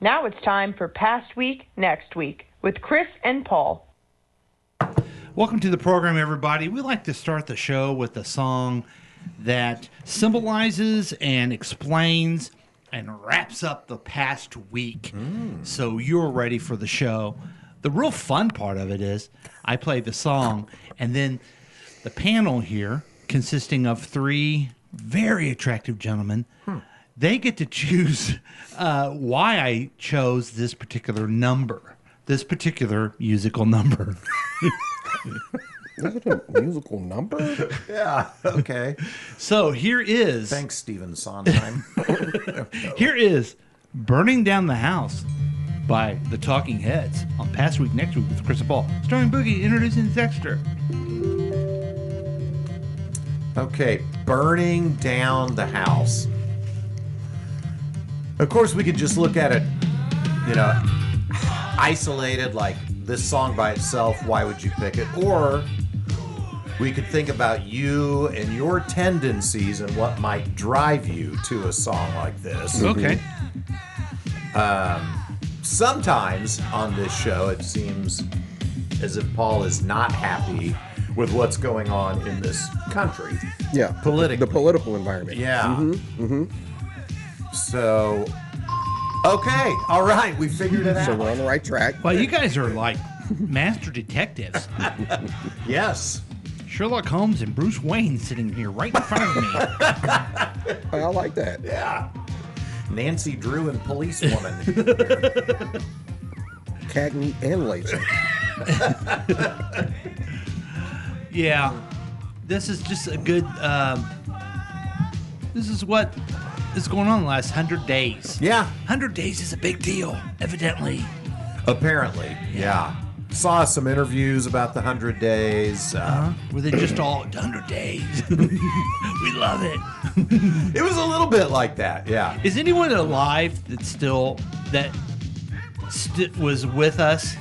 Now it's time for Past Week, Next Week with Chris and Paul. Welcome to the program, everybody. We like to start the show with a song that symbolizes and explains and wraps up the past week. So you're ready for the show. The real fun part of it is I play the song, and then the panel here, consisting of three very attractive gentlemen, they get to choose why I chose this particular number, this particular musical number. Is it a musical number? Yeah, okay. So here is... Thanks, Stephen Sondheim. Here is Burning Down the House by the Talking Heads on Past Week, Next Week with Chris and Paul. Starring Boogie, introducing Dexter. Okay, Burning Down the House. Of course, we could just look at it, isolated, like this song by itself, why would you pick it? Or we could think about you and your tendencies and what might drive you to a song like this. Okay. Sometimes on this show, it seems as if Paul is not happy with what's going on in this country. Yeah. Politically. The political environment. Yeah. So, okay. All right. We figured it out. So we're on the right track. Well, you guys are like master detectives. Yes. Sherlock Holmes and Bruce Wayne sitting here right in front of me. I like that. Yeah. Nancy Drew and Policewoman. Cagney and Laser. Yeah. This is just a good... this is what is going on the last 100 days. Yeah. 100 days is a big deal, evidently. Apparently. Yeah. Saw some interviews about the 100 days. Were they just all 100 days? We love it. It was a little bit like that. Yeah. Is anyone alive that was with us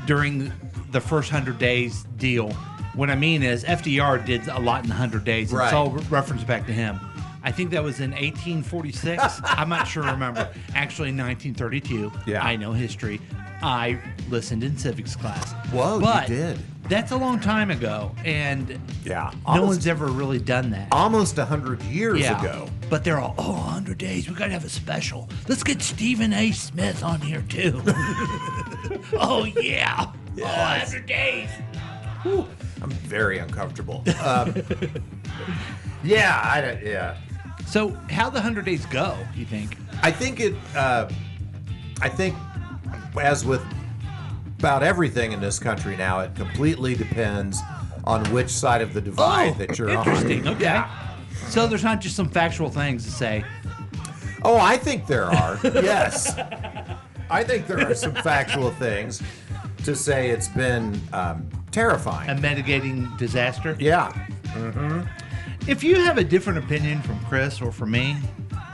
during the first 100 days deal? What I mean is FDR did a lot in 100 days. Right. It's all reference back to him. I think that was in 1846. I'm not sure. Remember, actually, 1932. Yeah. I know history. I listened in civics class. Whoa, but you did. That's a long time ago, and Yeah. no one's ever really done that. Almost 100 years ago. But they're all, 100 days. We got to have a special. Let's get Stephen A. Smith on here, too. Oh, yeah. Yes. 100 days. Whew. I'm very uncomfortable. Yeah. So, how the 100 days go, you think? I think as with about everything in this country now, it completely depends on which side of the divide that you're interesting. on. Okay. Yeah. So, there's not just some factual things to say. Oh, I think there are. Yes. I think there are some factual things to say it's been terrifying. A mitigating disaster? Yeah. If you have a different opinion from Chris or from me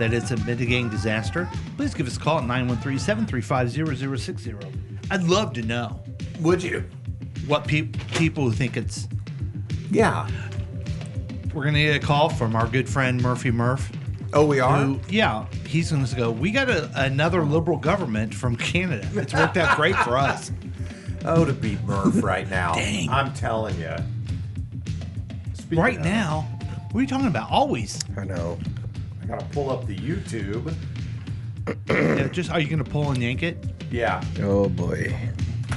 that it's a mitigating disaster, please give us a call at 913-735-0060. I'd love to know Would you? what people who think it's... Yeah. We're going to get a call from our good friend Murphy Murph. Oh, we are? He's going to go, we got another liberal government from Canada. It's worked out great for us. Oh, to beat Murph right now. Dang. I'm telling you. Right now? What are you talking about? Always. I know. I gotta pull up the YouTube. Yeah, are you going to pull and yank it? Yeah. Oh, boy.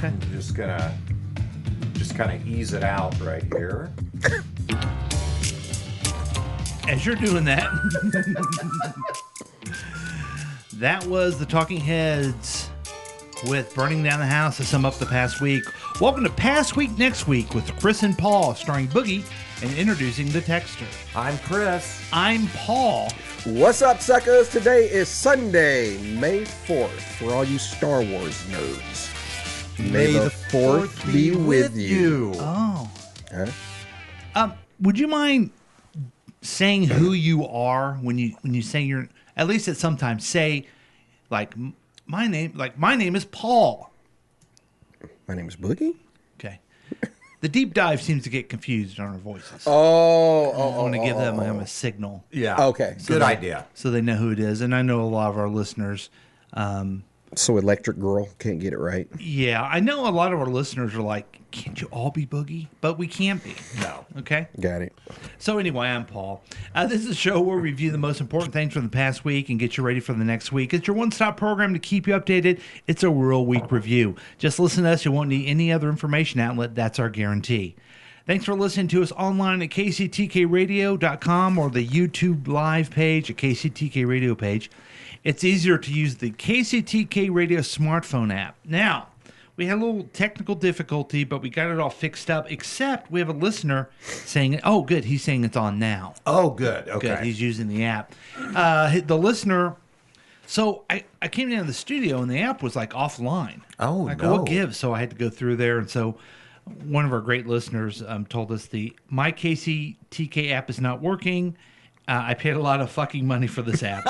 I'm just gonna kind of ease it out right here. As you're doing that, that was the Talking Heads with Burning Down the House to sum up the past week. Welcome to Past Week Next Week with Chris and Paul, starring Boogie and introducing the Texter. I'm Chris. I'm Paul. What's up, suckers? Today is Sunday, May 4th, for all you Star Wars nerds. May the 4th be with you. Oh. Huh? Would you mind saying who you are when you say your, at least at sometimes say like my name is Paul. My name is Boogie. Okay. The deep dive seems to get confused on our voices. I want to give them a signal. Yeah. Okay. Good idea. So they know who it is. And I know a lot of our listeners So Electric Girl can't get it right. Yeah, I know a lot of our listeners are like, can't you all be Boogie? But we can't be. No. Okay? Got it. So anyway, I'm Paul. This is a show where we review the most important things from the past week and get you ready for the next week. It's your one-stop program to keep you updated. It's a real week review. Just listen to us. You won't need any other information outlet. That's our guarantee. Thanks for listening to us online at kctkradio.com or the YouTube live page at KCTK Radio page. It's easier to use the KCTK Radio smartphone app. Now, we had a little technical difficulty, but we got it all fixed up, except we have a listener saying, oh, good, he's saying it's on now. Oh, good. Okay. Good, he's using the app. The listener, so I came down to the studio, and the app was like offline. Oh, like, no. what gives? So I had to go through there, and so one of our great listeners told us my KCTK app is not working. I paid a lot of fucking money for this app.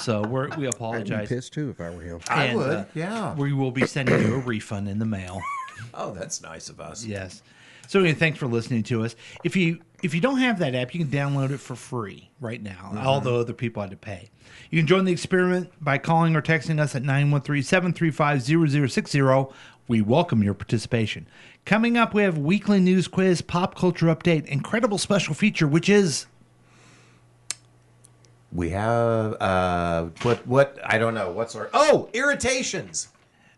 So we I'd apologize. be pissed too if I were him. I And, would, yeah. We will be sending you a refund in the mail. Oh, that's nice of us. Yes. So anyway, thanks for listening to us. If you don't have that app, you can download it for free right now, although other people had to pay. You can join the experiment by calling or texting us at 913-735-0060. We welcome your participation. Coming up, we have weekly news quiz, pop culture update, incredible special feature, which is... We have, what, I don't know. What's our, irritations.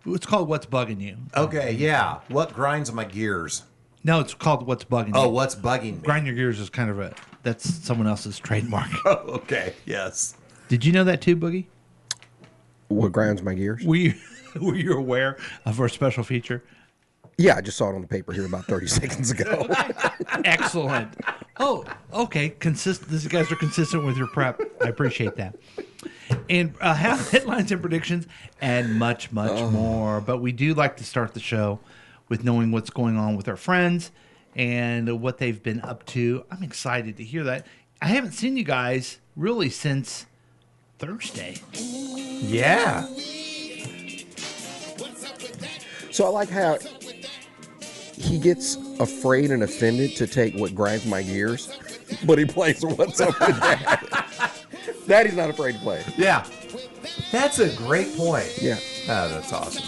It's called What's Bugging You. Okay, yeah. What grinds my gears? No, it's called What's Bugging You. Oh, what's bugging me? Grind Your Gears is kind of that's someone else's trademark. Oh, okay, yes. Did you know that too, Boogie? What grinds my gears? Were you aware of our special feature? Yeah, I just saw it on the paper here about 30 seconds ago. Excellent. Oh, okay. These guys are consistent with your prep. I appreciate that. And have headlines and predictions and much, much more. But we do like to start the show with knowing what's going on with our friends and what they've been up to. I'm excited to hear that. I haven't seen you guys really since Thursday. Yeah. So I like how he gets afraid and offended to take what grinds my gears, but he plays What's Up With That. That he's not afraid to play. Yeah. That's a great point. Yeah. Oh, that's awesome.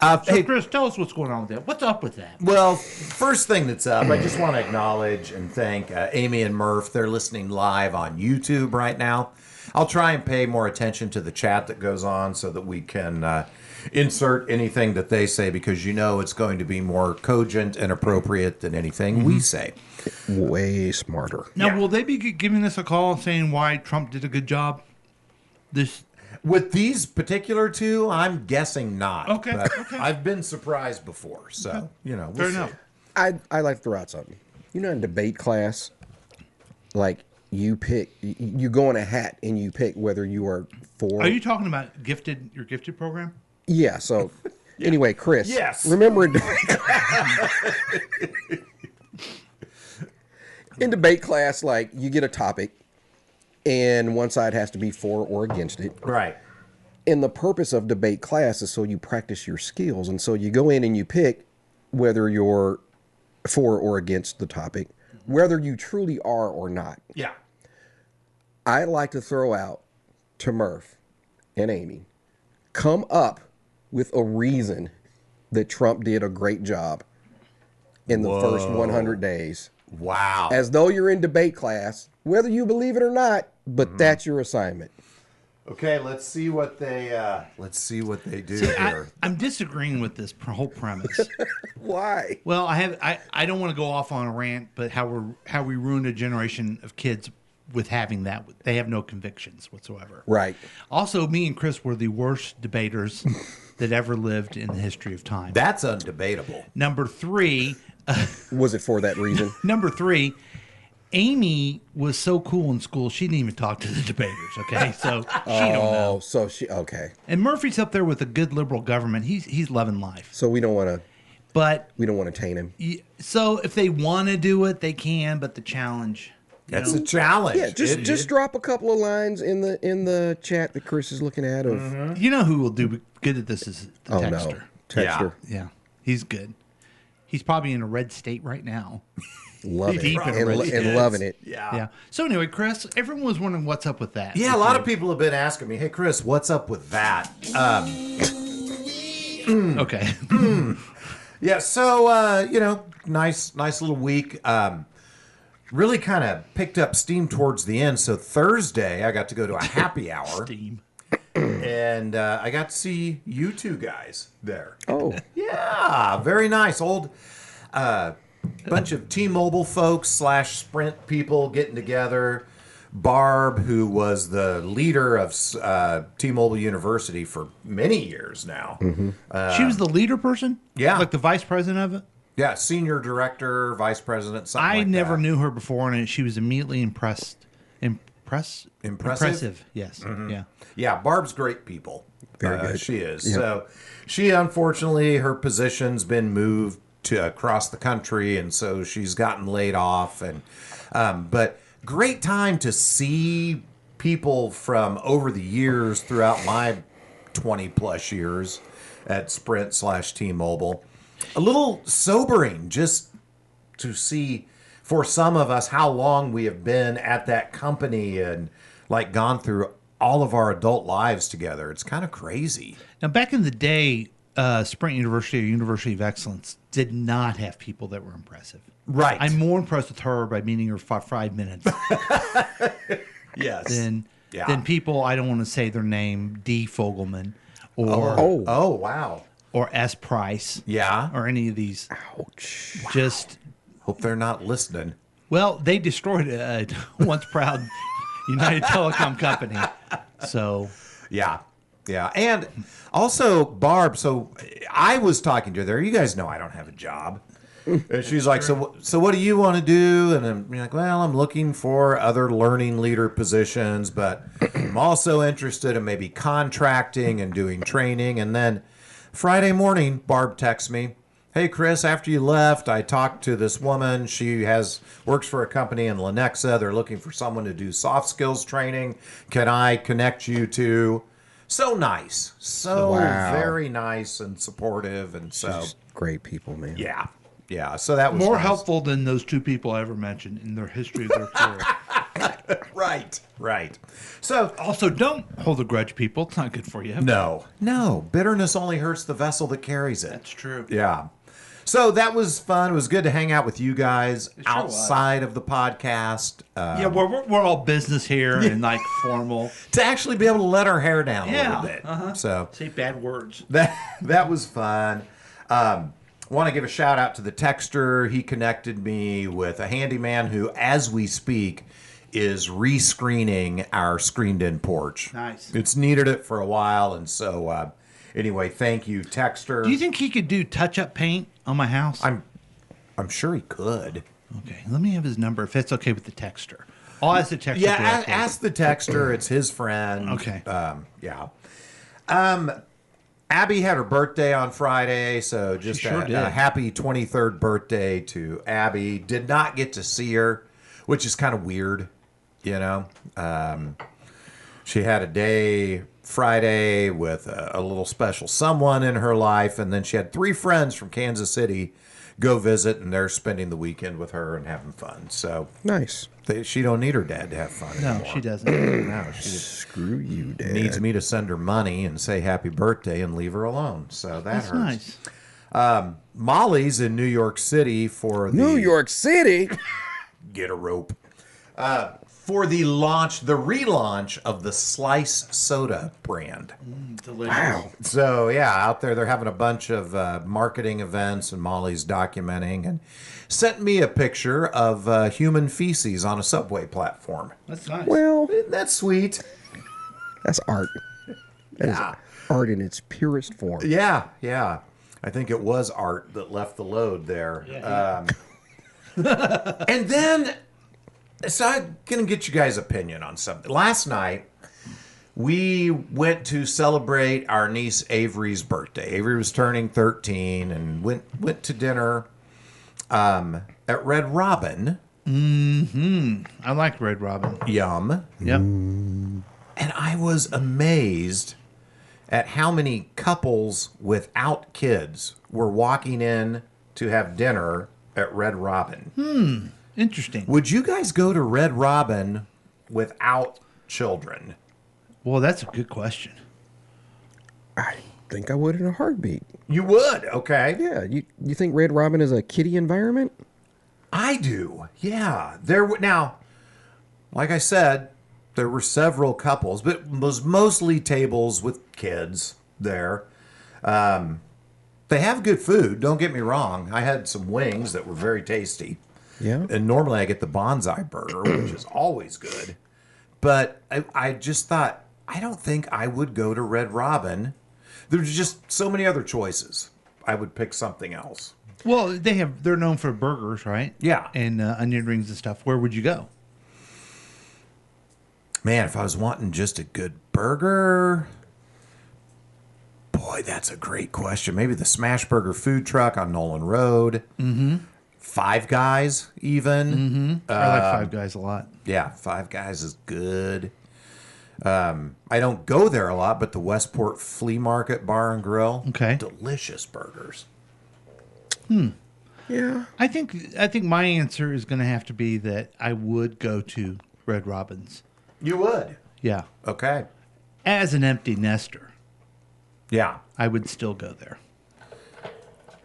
So, Chris, tell us what's going on with that. What's up with that? Well, first thing that's up, I just want to acknowledge and thank Amy and Murph. They're listening live on YouTube right now. I'll try and pay more attention to the chat that goes on so that we can insert anything that they say, because you know it's going to be more cogent and appropriate than anything we say. Way smarter. Now, will they be giving us a call saying why Trump did a good job? With these particular two, I'm guessing not. Okay, But okay. I've been surprised before, so, we'll Fair see. enough. I like to throw out something. You know, in debate class, like you go in a hat and you pick whether you are for. Are you talking about your gifted program? Yeah. So anyway, Chris. Yes. Remember in debate class, in debate class, like you get a topic, and one side has to be for or against it. Right. And the purpose of debate class is so you practice your skills, and so you go in and you pick whether you're for or against the topic, whether you truly are or not. Yeah. I like to throw out to Murph and Amy, come up with a reason that Trump did a great job in the first 100 days. Wow. As though you're in debate class, whether you believe it or not, but that's your assignment. Okay, let's see what they do here. I'm disagreeing with this whole premise. Why? Well, I don't want to go off on a rant, but how we ruined a generation of kids with having that. They have no convictions whatsoever. Right. Also, me and Chris were the worst debaters that ever lived in the history of time. That's undebatable. Number three, Was it for that reason? Amy was so cool in school, she didn't even talk to the debaters, okay? So she don't know. Oh, so okay. And Murphy's up there with a good liberal government. He's loving life. So we don't want But to taint him. so if they want to do it, they can, but the challenge. That's a challenge. Yeah, just drop a couple of lines in the chat that Chris is looking at. Of You know who will do good at this is the texter. Texter. Yeah, he's good. He's probably in a red state right now. Love it. Deep in And, red and loving it. Yeah. So anyway, Chris, everyone was wondering what's up with that. Yeah, a lot of people have been asking me, hey, Chris, what's up with that? Okay. Yeah, so, nice little week. Really kind of picked up steam towards the end. So Thursday, I got to go to a happy hour. Steam. And I got to see you two guys there. Oh, Yeah, very nice. Old bunch of T-Mobile folks / Sprint people getting together. Barb, who was the leader of T-Mobile University for many years now. She was the leader person? Yeah. Like the vice president of it? Yeah, senior director, vice president, something I like never that. knew her before, and she was immediately impressive. Yes. Yeah. Yeah, Barb's great people. Very good. She is. Yeah. So she, unfortunately, her position's been moved to across the country, and so she's gotten laid off. And but great time to see people from over the years throughout my 20 plus years at Sprint / T-Mobile. A little sobering just to see for some of us how long we have been at that company and like gone through all of our adult lives together. It's kind of crazy. Now, back in the day, Sprint University or University of Excellence did not have people that were impressive. Right. I'm more impressed with her by meeting her for 5 minutes Yes. than Yeah. people, I don't want to say their name, D. Fogelman or Oh, wow. or S. Price Yeah. or any of these. ouch. Just, Hope they're not listening. well, they destroyed a once proud United Telecom company. So, Yeah. Yeah. And also, Barb, so I was talking to her there. You guys know I don't have a job. And she's like, so what do you want to do? And I'm like, well, I'm looking for other learning leader positions, but I'm also interested in maybe contracting and doing training. And then Friday morning, Barb texts me, hey, Chris, after you left, I talked to this woman. She works for a company in Lenexa. They're looking for someone to do soft skills training. Can I connect you to? So nice. So Wow. very nice and supportive. And so, Just great people, man. yeah. Yeah. So that was more nice. helpful than those two people I ever mentioned in their history of their career. Right. Right. So, Also, don't hold a grudge, people. It's not good for you. no. Bitterness only hurts the vessel that carries it. That's true. Yeah. So that was fun. It was good to hang out with you guys sure outside of the podcast. Yeah, we're all business here and like formal. To actually be able to let our hair down a Yeah, little bit. So Say bad words. that was fun. Want to give a shout out to the texter. He connected me with a handyman who, as we speak, is rescreening our screened-in porch. Nice. It's needed it for a while, and so anyway, thank you, texter. Do you think he could do touch-up paint on my house? I'm sure he could. Okay, let me have his number if it's okay with the texter. I'll ask the texter. Yeah, directly. ask the texter. It's his friend. Okay. Yeah. Abby had her birthday on Friday, so just She sure a did. happy 23rd birthday to Abby. Did not get to see her, which is kind of weird, you know. She had a day Friday with a little special someone in her life, and then she had 3 friends from Kansas City go visit, and they're spending the weekend with her and having fun. So Nice. she don't need her dad to have fun No, anymore. she doesn't. No, she just Screw you, Dad. needs me to send her money and say happy birthday and leave her alone. So that That's hurts. nice. Molly's in New York City for the New York City. Get a rope. For the relaunch of the Slice Soda brand. Delicious. Wow. So yeah, out there they're having a bunch of marketing events, and Molly's documenting and sent me a picture of human feces on a subway platform. That's nice. Well, Isn't that sweet? that's art. That is Yeah. art in its purest form. Yeah, yeah. I think it was Art that left the load there. And then, so I'm going to get you guys' opinion on something. Last night, we went to celebrate our niece Avery's birthday. Avery was turning 13 and went to dinner at Red Robin. I like Red Robin. Yum. Yep. And I was amazed at how many couples without kids were walking in to have dinner at Red Robin. Interesting. Would you guys go to Red Robin without children? Well, that's a good question. I think I would in a heartbeat. You would, okay. Yeah, you think Red Robin is a kiddie environment? I do, yeah. Now, like I said, there were several couples, but it was mostly tables with kids there. They have good food, don't get me wrong. I had some wings that were very tasty. Yeah. And normally I get the bonsai burger, which is always good. But I just thought, I don't think I would go to Red Robin. There's just so many other choices. I would pick something else. Well, they're known for burgers, right? Yeah. And onion rings and stuff. Where would you go? Man, if I was wanting just a good burger, boy, that's a great question. Maybe the Smash Burger food truck on Nolan Road. Mm-hmm. Five Guys, even. Mm-hmm. I like Five Guys a lot. Yeah, Five Guys is good. I don't go there a lot, but the Westport Flea Market Bar and Grill. Okay. Delicious burgers. Yeah. I think my answer is going to have to be that I would go to Red Robin's. You would? Yeah. Okay. As an empty nester, Yeah. I would still go there.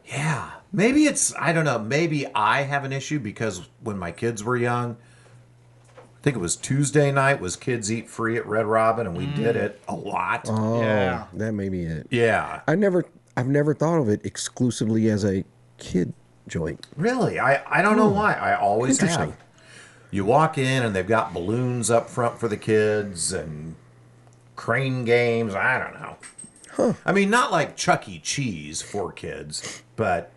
Yeah. Maybe I don't know, maybe I have an issue because when my kids were young, I think it was Tuesday night was Kids Eat Free at Red Robin, and we did it a lot. Oh, Yeah. that may be it. Yeah. I've never thought of it exclusively as a kid joint. Really? I don't know why. I always Interesting. have. You walk in and they've got balloons up front for the kids and crane games. I don't know. Huh. I mean, not like Chuck E. Cheese for kids, but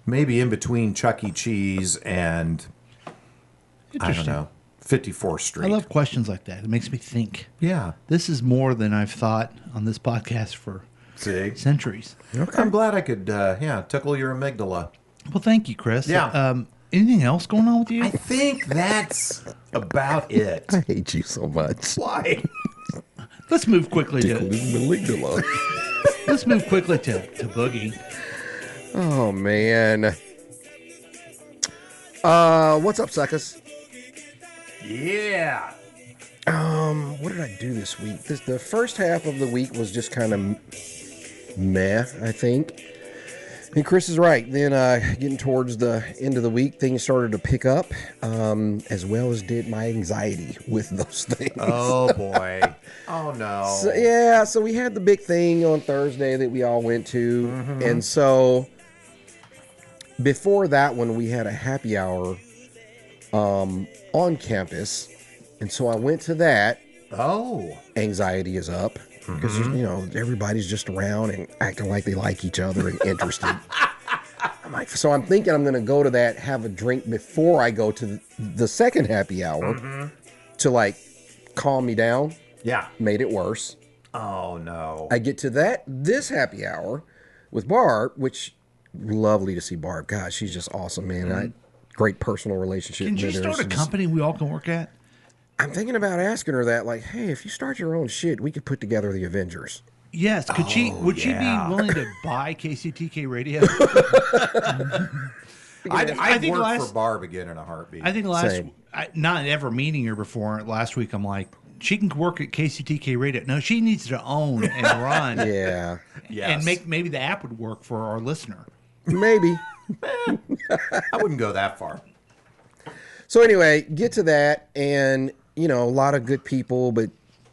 maybe in between Chuck E. Cheese and, I don't Interesting. know, 54th Street. I love questions like that. It makes me think. Yeah. This is more than I've thought on this podcast for See? centuries. I'm glad I could, tickle your amygdala. Well, thank you, Chris. Yeah. Anything else going on with you? I think that's about it. I hate you so much. Why? Let's move quickly Tickling to amygdala. Boogie. Oh man. What's up, suckers? Yeah. What did I do this week? The first half of the week was just kind of meh, I think. And Chris is right. Then getting towards the end of the week, things started to pick up, as well as did my anxiety with those things. Oh boy. Oh no. So we had the big thing on Thursday that we all went to. And so before that one, we had a happy hour on campus. And so I went to that. Oh. Anxiety is up because, everybody's just around and acting like they like each other and interested. I'm thinking I'm going to go to that, have a drink before I go to the second happy hour to like calm me down. Yeah. Made it worse. Oh no. I get to this happy hour with Barb, which lovely to see Barb. God, she's just awesome, man. Great personal relationship. Can you with her. start a company we all can work at? I'm thinking about asking her that, like, hey, if you start your own shit, we could put together the Avengers. Yes. Would she yeah. be willing to buy KCTK Radio? I'd think work for Barb again in a heartbeat. I think Same. not ever meeting her before, last week I'm like, she can work at KCTK Radio. No, she needs to own and run. Yeah. And maybe the app would work for our listener. Maybe. I wouldn't go that far. So anyway, get to that, and, a lot of good people, but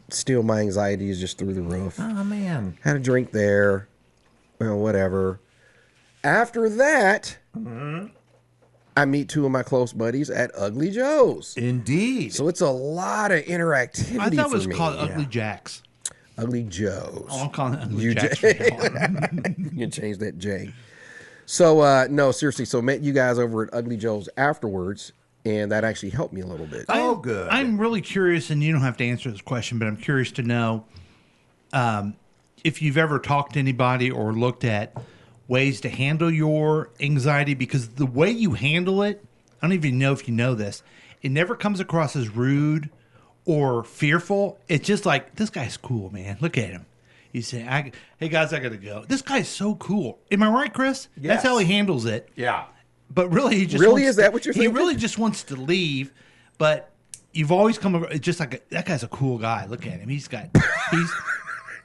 still my anxiety is just through the roof. Oh man. Had a drink there. Well, whatever. After that, I meet two of my close buddies at Ugly Joe's. Indeed. So it's a lot of interactivity I thought it was for me. called Ugly Jacks. Ugly Joe's. Oh, I'm calling it Ugly You Jacks. you can change that J. So, no, seriously. So met you guys over at Ugly Joe's afterwards, and that actually helped me a little bit. Oh, good. I'm really curious, and you don't have to answer this question, but I'm curious to know if you've ever talked to anybody or looked at ways to handle your anxiety, because the way you handle it, I don't even know if you know this, it never comes across as rude or fearful. It's just like, this guy's cool, man. Look at him. He's saying, "Hey guys, I gotta go." This guy's so cool. Am I right, Chris? Yes. That's how he handles it. Yeah. But really, he just Really? wants Is that what you're He thinking? really just wants to leave. But you've always come over. It's just like that guy's a cool guy. Look at him. He's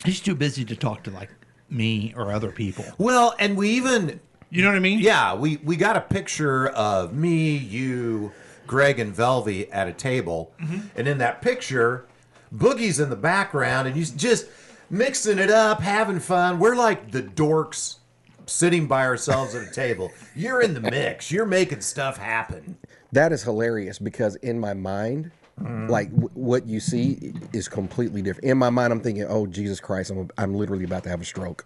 he's too busy to talk to like me or other people. Well, and we even, You know what I mean? yeah, we got a picture of me, you, Greg, and Velvy at a table. And in that picture, Boogie's in the background, and he's just mixing it up, having fun. We're like the dorks sitting by ourselves at a table. You're in the mix. You're making stuff happen. That is hilarious because in my mind, like what you see is completely different. In my mind, I'm thinking, "Oh Jesus Christ, I'm literally about to have a stroke.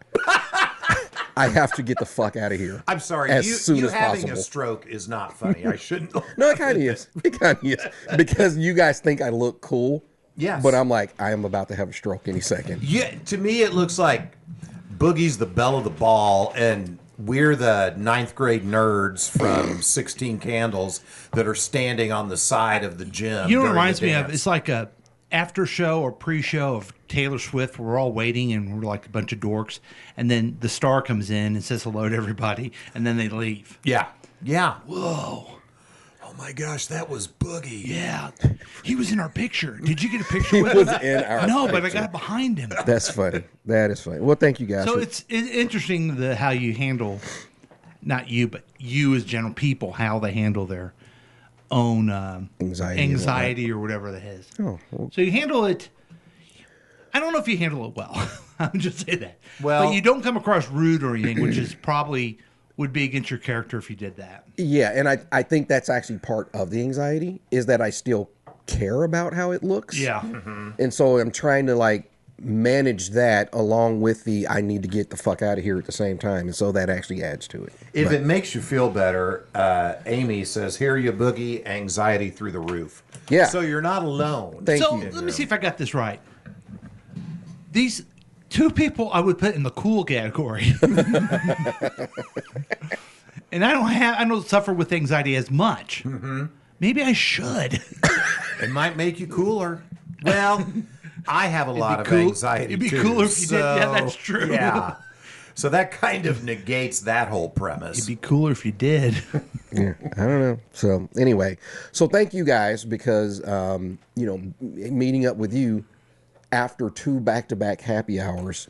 I have to get the fuck out of here." I'm sorry. as You soon as having possible. a stroke is not funny. I shouldn't. No, it kind of is. It kind of is because you guys think I look cool. Yes. But I'm like, I am about to have a stroke any second. Yeah, to me, it looks like Boogie's the belle of the ball, and we're the 9th grade nerds from 16 Candles that are standing on the side of the gym. You know what it during reminds the me of? dance. It's like a after show or pre-show of Taylor Swift. We're all waiting and we're like a bunch of dorks, and then the star comes in and says hello to everybody, and then they leave. Yeah. Yeah. Whoa. Oh my gosh, that was Boogie. Yeah, he was in our picture. Did you get a picture He with was him? in our No, but I picture. got behind him. That's funny. That is funny. Well, thank you guys. So it's interesting how you handle, not you, but you as general people, how they handle their own Anxiety or whatever that is. Oh, well. So you handle it. I don't know if you handle it well. I would just say that. Well- but you don't come across rude or anything, which is probably would be against your character if you did that. Yeah, and I think that's actually part of the anxiety is that I still care about how it looks. Yeah. And so I'm trying to like manage that along with the I need to get the fuck out of here at the same time. And so that actually adds to it. If it makes you feel better, Amy says, "Here you Boogie, anxiety through the roof." Yeah. So you're not alone. Thank So you. let me see if I got this right. These two people I would put in the cool category. And I don't suffer with anxiety as much. Maybe I should. It might make you cooler. Well, I have a lot of cool- anxiety. it'd be too, cooler if you did. Yeah, so, that's true. Yeah. So that kind of negates that whole premise. It'd be cooler if you did. Yeah, I don't know. So anyway, so thank you guys because meeting up with you after 2 back-to-back happy hours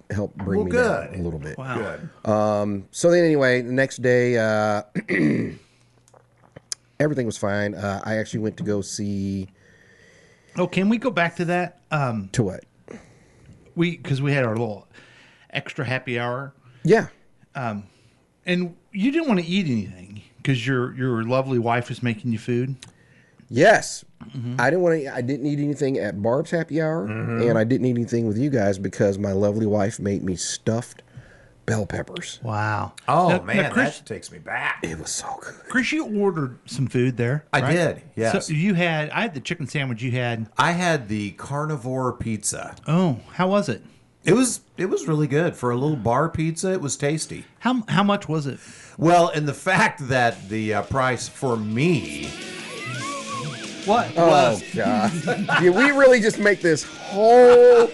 help bring me down a little bit. Wow. Good. So then anyway, the next day everything was fine. I actually went to go see Oh, can we go back to that? to what? Because we had our little extra happy hour, Yeah. and you didn't want to eat anything because your lovely wife was making you food. Yes. I didn't eat anything at Barb's happy hour, and I didn't eat anything with you guys because my lovely wife made me stuffed bell peppers. Wow. Oh, Now, man, Chris, that takes me back. It was so good. Chris, you ordered some food there. I right? did, yes. So I had the chicken sandwich. You had. I had the carnivore pizza. Oh, how was it? It was really good. For a little bar pizza, it was tasty. How much was it? Well, and the fact that the price for me What? Oh, God. Did we really just make this whole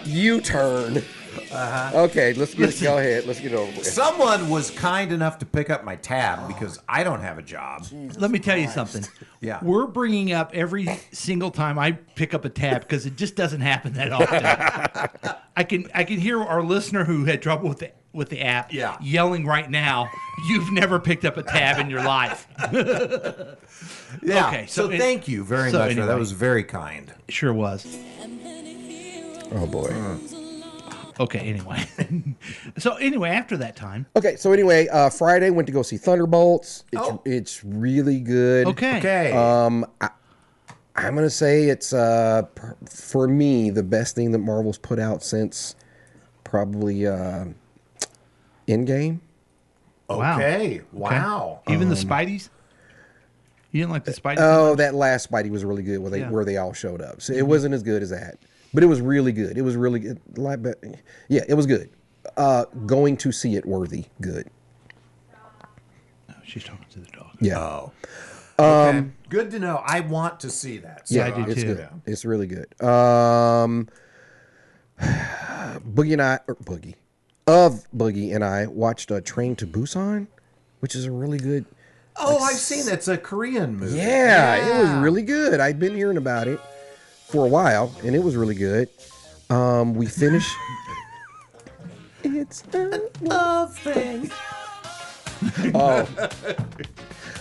U-turn? Okay, go ahead. Let's get over with. someone was kind enough to pick up my tab because I don't have a job. Let me tell you something. Yeah. We're bringing up every single time I pick up a tab because it just doesn't happen that often. I can hear our listener who had trouble with the app yelling right now, "You've never picked up a tab in your life." Yeah. Okay, So, thank you very much. anyway. That was very kind. It sure was. Oh, boy. Okay, anyway. So anyway, after that time. Okay, so anyway, Friday went to go see Thunderbolts. It's really good. Okay. I'm gonna say it's for me the best thing that Marvel's put out since probably Endgame. Wow. Okay. Wow. Even the Spideys? You didn't like the Spideys? Oh, that last Spidey was really good where they all showed up. So it wasn't as good as that, but it was really good. It was really good. Yeah, it was good. Going to see it worthy. Good. No, she's talking to the dog. Yeah. Oh. Okay. Good to know. I want to see that. So Yeah, I do it's too. good. It's really good. Boogie and I watched Train to Busan, which is a really good. Oh, I've seen it. It's a Korean movie. Yeah, it was really good. I'd been hearing about it for a while, and it was really good. We finished. It's a thing. Oh.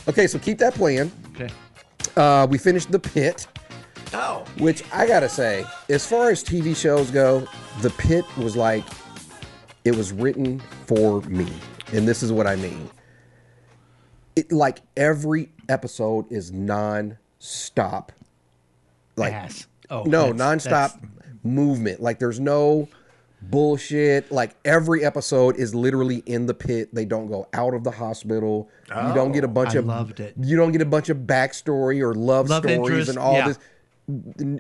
Okay, so keep that playing. Okay. We finished The Pit. Oh. Which I gotta say, as far as TV shows go, The Pit was like, it was written for me. And this is what I mean. It, like, every episode is non-stop. Like, non-stop movement. Like, there's no bullshit. Like, every episode is literally in the pit. They don't go out of the hospital. You don't get a bunch of loved it. You don't get a bunch of backstory or love stories interest, and all this.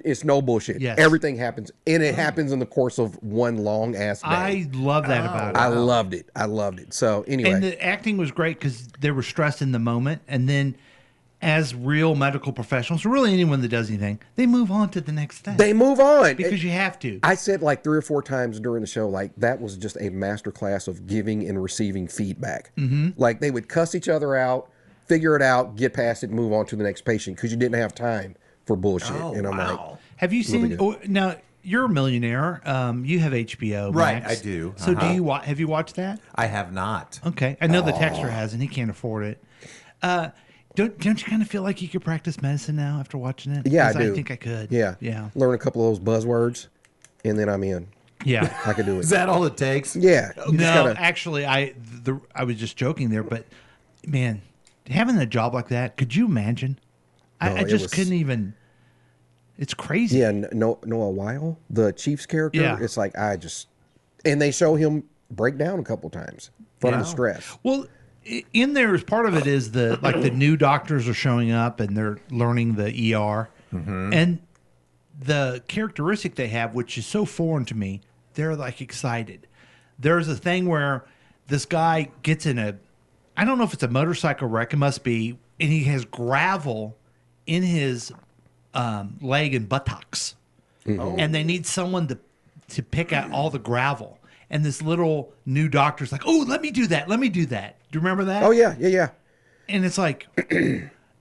It's no bullshit. Yes. Everything happens, and it happens in the course of one long ass day. I love that about it. I loved it. I loved it. So anyway, And the acting was great because they were stressed in the moment, and then as real medical professionals, or really anyone that does anything, they move on to the next thing. they move on because you have to. I said like 3 or 4 times during the show, like that was just a masterclass of giving and receiving feedback. Like they would cuss each other out, figure it out, get past it, move on to the next patient because you didn't have time for bullshit. And I'm like, have you seen? Now you're a millionaire. You have HBO, Right, Max. I do. So do you? Have you watched that? I have not. Okay, I know the texter has, and he can't afford it. Don't you kind of feel like you could practice medicine now after watching it? yeah, I 'Cause do. I think I could. Yeah. Learn a couple of those buzzwords, and then I'm in. Yeah. I could do it. Is that all it takes? Yeah. You just No, gotta- actually, I was just joking there, but man, having a job like that, could you imagine? No, I it just was- couldn't even. It's crazy. Yeah, Noah Weil, the Chiefs character. Yeah. It's like and they show him break down a couple times from the stress. Well, in there is part of it is the new doctors are showing up and they're learning the ER, and the characteristic they have, which is so foreign to me, they're like excited. There's a thing where this guy gets in I don't know if it's a motorcycle wreck, it must be, and he has gravel in his leg and buttocks, and they need someone to pick out all the gravel. And this little new doctor's like, "Oh, let me do that. Let me do that." Do you remember that? Oh yeah. And it's like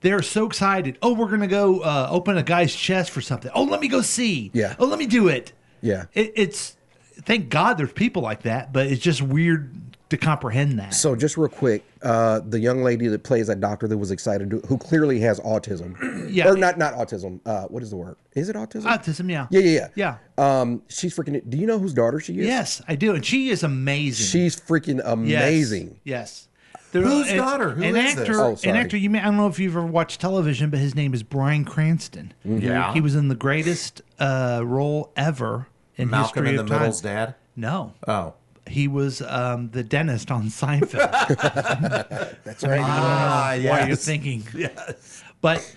they're so excited. Oh, we're gonna go open a guy's chest for something. Oh, let me go see. Yeah. Oh, let me do it. Yeah. It's thank God there's people like that, but it's just weird to comprehend that. So just real quick, the young lady that plays that doctor that was excited, who clearly has autism, Yeah. or not autism. What is the word? Is it autism? Autism, yeah. Yeah. She's freaking. Do you know whose daughter she is? Yes, I do, and she is amazing. She's freaking amazing. Yes. Whose daughter? Who an is actor, this? Oh, sorry. An actor. I don't know if you've ever watched television, but his name is Bryan Cranston. Yeah. He was in the greatest role ever in Malcolm history in the of time. Middle's dad? No. Oh. He was the dentist on Seinfeld. That's right. While you're thinking. Yes. But,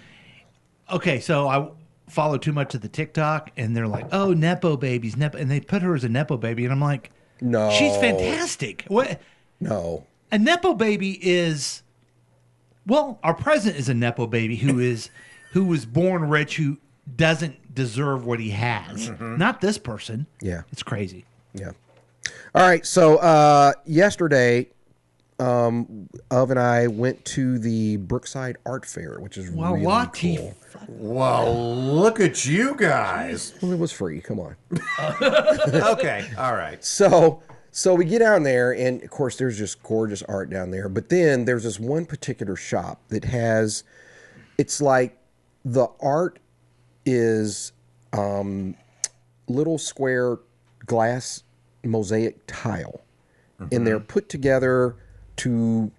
okay, so I follow too much of the TikTok, and they're like, oh, Nepo babies. And they put her as a Nepo baby, and I'm like, No. she's fantastic. What? No. A Nepo baby is, well, our president is a Nepo baby who was born rich, who doesn't deserve what he has. Not this person. Yeah. It's crazy. Yeah. All right. So yesterday, Of and I went to the Brookside Art Fair, which is really cool. Well, look at you guys. Well, it was free. Come on. Okay. All right. So we get down there, and of course, there's just gorgeous art down there. But then there's this one particular shop that has, it's like the art is little square glass mosaic tile, and they're put together to,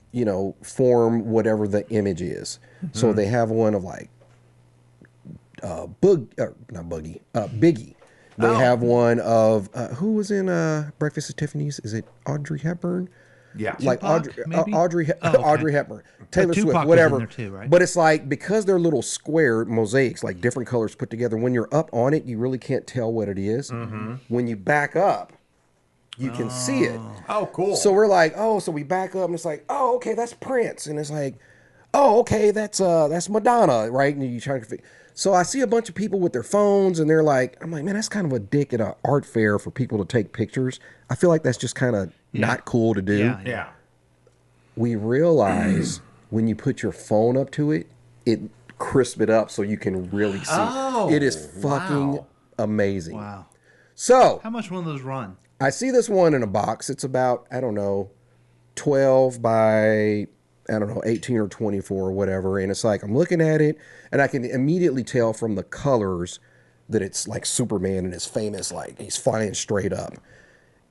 form whatever the image is. So they have one of like Biggie. They have one of who was in Breakfast at Tiffany's? Is it Audrey Hepburn? Yeah. Like Tupac, maybe? Audrey Hepburn, Taylor Tupac Swift, was whatever. in there too, right? But it's like, because they're little square mosaics, like different colors put together, when you're up on it, you really can't tell what it is. When you back up, you can see it. Oh, cool. So we're like, so we back up, and it's like, oh, okay, that's Prince. And it's like, oh, okay, that's Madonna, right? And you trying to. So I see a bunch of people with their phones, and they're like, I'm like, man, that's kind of a dick at an art fair for people to take pictures. I feel like that's just kind of not cool to do. Yeah. We realize when you put your phone up to it, it crisp it up so you can really see. Oh, it is fucking wow. amazing. Wow. So How much one of those run? I see this one in a box. It's about, I don't know, 12 by, I don't know, 18 or 24 or whatever. And it's like, I'm looking at it and I can immediately tell from the colors that it's like Superman and his famous, like he's flying straight up.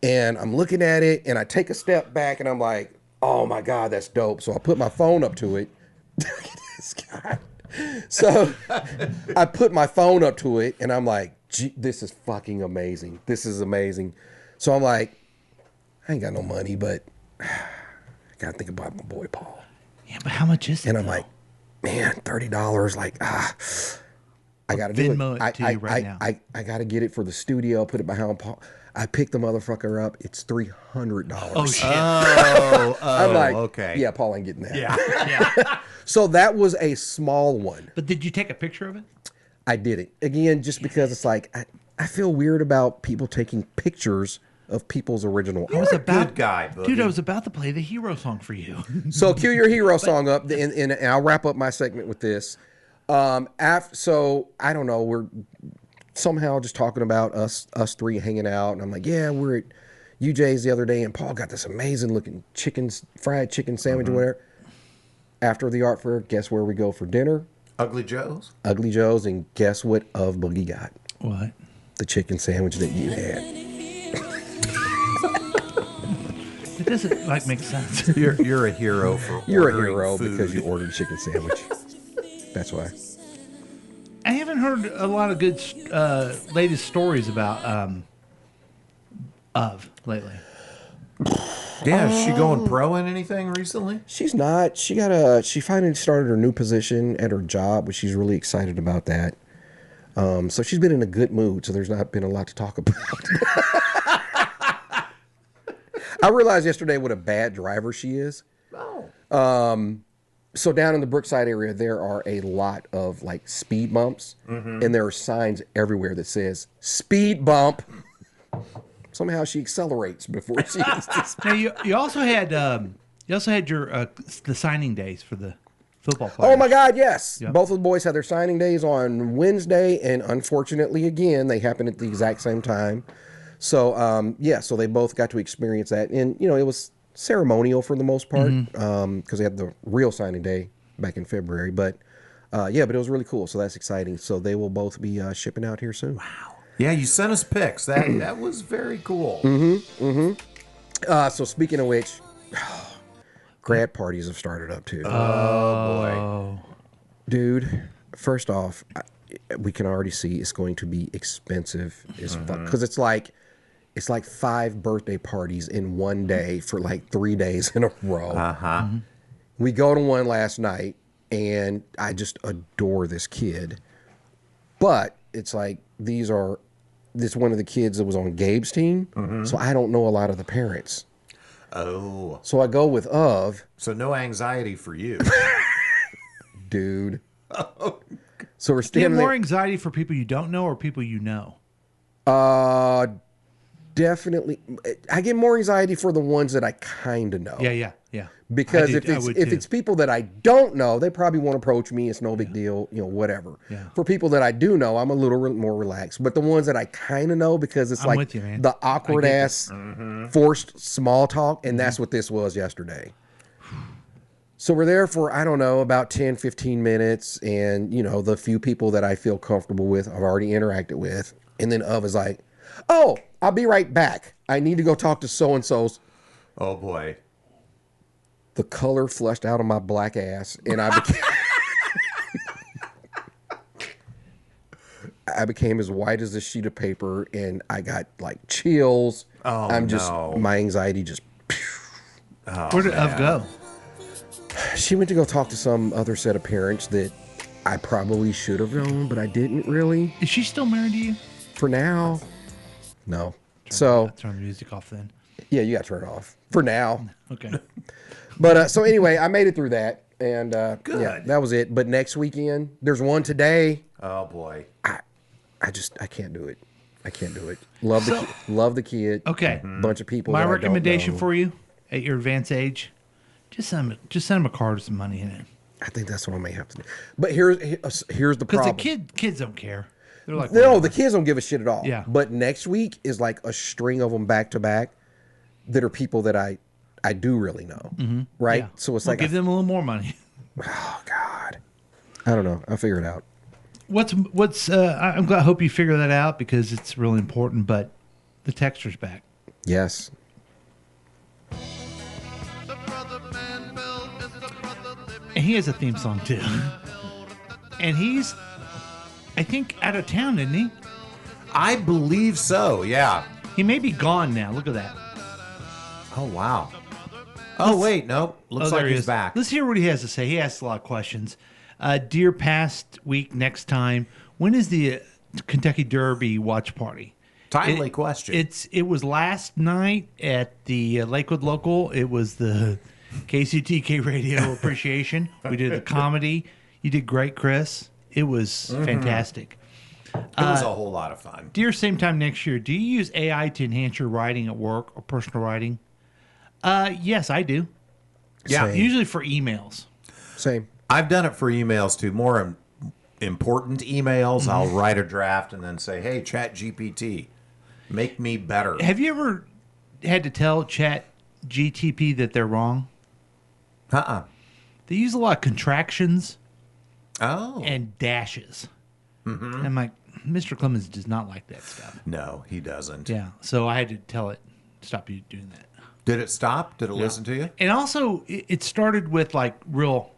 And I'm looking at it and I take a step back and I'm like, oh my God, that's dope. So I put my phone up to it. Look at this guy. So I put my phone up to it and I'm like, gee, this is fucking amazing. This is amazing. So I'm like, I ain't got no money, but I gotta think about my boy Paul. Yeah, but how much is it? And I'm though? like, man, $30. Like, I gotta do Venmo it to you right now. I gotta get it for the studio. Put it behind Paul. I picked the motherfucker up. It's $300. Oh shit! I'm like, okay. yeah, Paul ain't getting that. Yeah. Yeah. So that was a small one. But did you take a picture of it? I did it again, just because it's like I feel weird about people taking pictures of people's original I was art. about, good guy, Boogie. dude. I was about to play the hero song for you. So cue your hero song up, and I'll wrap up my segment with this. So I don't know, we're somehow just talking about us three hanging out, and I'm like, yeah, we're at UJ's the other day, and Paul got this amazing looking fried chicken sandwich or whatever. After the art fair, guess where we go for dinner? Ugly Joe's. Ugly Joe's, and guess what of Boogie got? What? The chicken sandwich that you had. It doesn't like make sense. You're a hero for You're a ordering hero food. because you ordered a chicken sandwich. That's why. I haven't heard a lot of good latest stories about lately. Yeah, is she going pro in anything recently? She's not. She finally started her new position at her job, which she's really excited about that. So she's been in a good mood, so there's not been a lot to talk about. I realized yesterday what a bad driver she is. Oh. So down in the Brookside area, there are a lot of like speed bumps, and there are signs everywhere that says "speed bump." Somehow she accelerates before she hits the speed. Now you also had your the signing days for the football players. Oh my God, yes. Yep. Both of the boys had their signing days on Wednesday, and unfortunately, again, they happened at the exact same time. So, so they both got to experience that. And, it was ceremonial for the most part because they had the real signing day back in February. But, but it was really cool. So that's exciting. So they will both be shipping out here soon. Wow. Yeah, you sent us pics. That was very cool. So speaking of which, grad parties have started up too. Oh, boy. Dude, first off, we can already see it's going to be expensive as fuck because it's like 5 birthday parties in one day for like 3 days in a row. We go to one last night, and I just adore this kid, but it's like this one of the kids that was on Gabe's team, so I don't know a lot of the parents. Oh. So I go with So no anxiety for you. dude. So we're Do you standing have more there. anxiety for people you don't know or people you know? Definitely. I get more anxiety for the ones that I kind of know. Yeah. Because I if would it's too. people that I don't know, they probably won't approach me. It's no big deal, whatever. Yeah. For people that I do know, I'm a little more relaxed. But the ones that I kind of know, because it's I'm like with you, man. the awkward ass forced small talk, and that's what this was yesterday. So we're there for, I don't know, about 10, 15 minutes, and, the few people that I feel comfortable with, I've already interacted with, and then is like, oh, I'll be right back. I need to go talk to so-and-so's. Oh, boy. The color flushed out of my black ass, and I became as white as a sheet of paper, and I got like chills. Oh, no. My anxiety just. Where did Of go? She went to go talk to some other set of parents that I probably should have known, but I didn't really. Is she still married to you? For now, no. Turn the music off then. Yeah, you got to turn it off for now. Okay. But so anyway, I made it through that. And Good. yeah, that was it. But next weekend, there's one today. Oh boy. I can't do it. I can't do it. Love the kid. Okay. Bunch of people. My that recommendation I don't know. for you at your advanced age, just send him a card with some money in it. I think that's what I may have to do. But here's the Because problem. the kids don't care. They're like, No, whatever. the kids don't give a shit at all. Yeah. But next week is like a string of them back to back that are people that I do really know. Right? Yeah. So it's Well, like, give them a little more money. oh God. I don't know. I'll figure it out. I'm glad. I hope you figure that out because it's really important. But the texture's back. Yes. And he has a theme song too. And he's, I think, out of town, isn't he? I believe so. Yeah. He may be gone now. Look at that. Oh wow. Oh wait, no. Looks there like he he's is. back. Let's hear what he has to say. He asks a lot of questions. Dear past week, next time. When is the Kentucky Derby watch party? Timely question. It was last night at the Lakewood Local. It was the KCTK Radio Appreciation. We did the comedy. You did great, Chris. It was fantastic. It was a whole lot of fun. Dear same time next year, do you use AI to enhance your writing at work or personal writing? Yes, I do. Yeah. Same. Usually for emails. Same. I've done it for emails too. More important emails, I'll write a draft and then say, "Hey, Chat GPT, make me better." Have you ever had to tell Chat GTP that they're wrong? They use a lot of contractions Oh. and dashes. And I'm like, Mr. Clemens does not like that stuff. No, he doesn't. Yeah. So I had to tell it, stop you doing that. Did it stop? Did it listen to you? And also, it started with like real,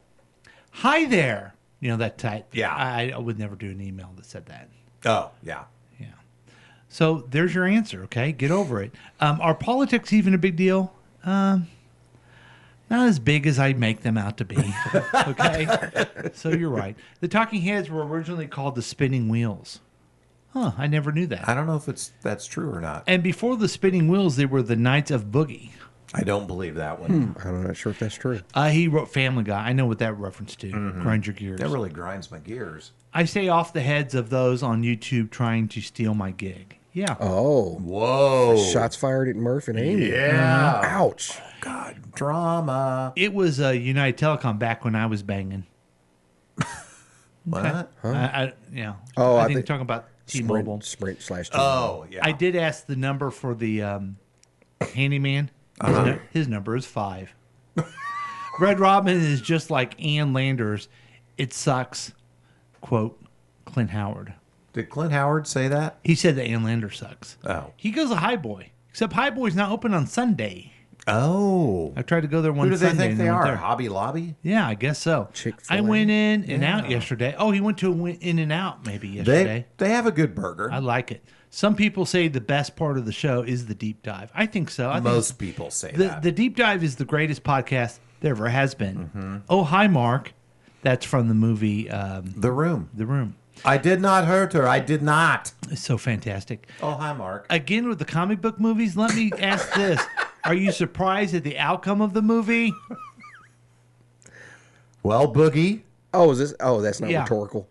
hi there. You know, that type. Yeah. I would never do an email that said that. Oh, yeah. Yeah. So there's your answer, okay? Get over it. Are politics even a big deal? Not as big as I make them out to be, okay? So you're right. The Talking Heads were originally called the Spinning Wheels. Huh, I never knew that. I don't know if that's true or not. And before the Spinning Wheels, they were the Knights of Boogie. I don't believe that one. I'm not sure if that's true. He wrote Family Guy. I know what that reference to. Grind your gears. That really grinds my gears. I stay off the heads of those on YouTube trying to steal my gig. Yeah. Oh. Whoa. Shots fired at Murph and Amy. Yeah. Ouch. God, drama. It was United Telecom back when I was banging. What? Yeah. Oh, I I think think- talking about T-Mobile. Sprint /T-Mobile. Oh, yeah. I did ask the number for the handyman. His number is 5. Red Robin is just like Ann Landers. It sucks. Quote, Clint Howard. Did Clint Howard say that? He said that Ann Landers sucks. Oh. He goes to High Boy. Except High Boy's not open on Sunday. Oh. I tried to go there one Who do they Sunday. think and they went are? there. Hobby Lobby? Yeah, I guess so. Chick-fil-A? I went in and out yesterday. Oh, he went to In and Out maybe yesterday. They have a good burger. I like it. Some people say the best part of the show is the deep dive. I think so. I think Most people say the, that. the deep dive is the greatest podcast there ever has been. Oh, hi, Mark. That's from the movie The Room. The Room. I did not hurt her. I did not. It's so fantastic. Oh, hi, Mark. Again, with the comic book movies, let me ask this. Are you surprised at the outcome of the movie? Well, Boogie. Oh, is this? Oh, that's not Yeah. rhetorical.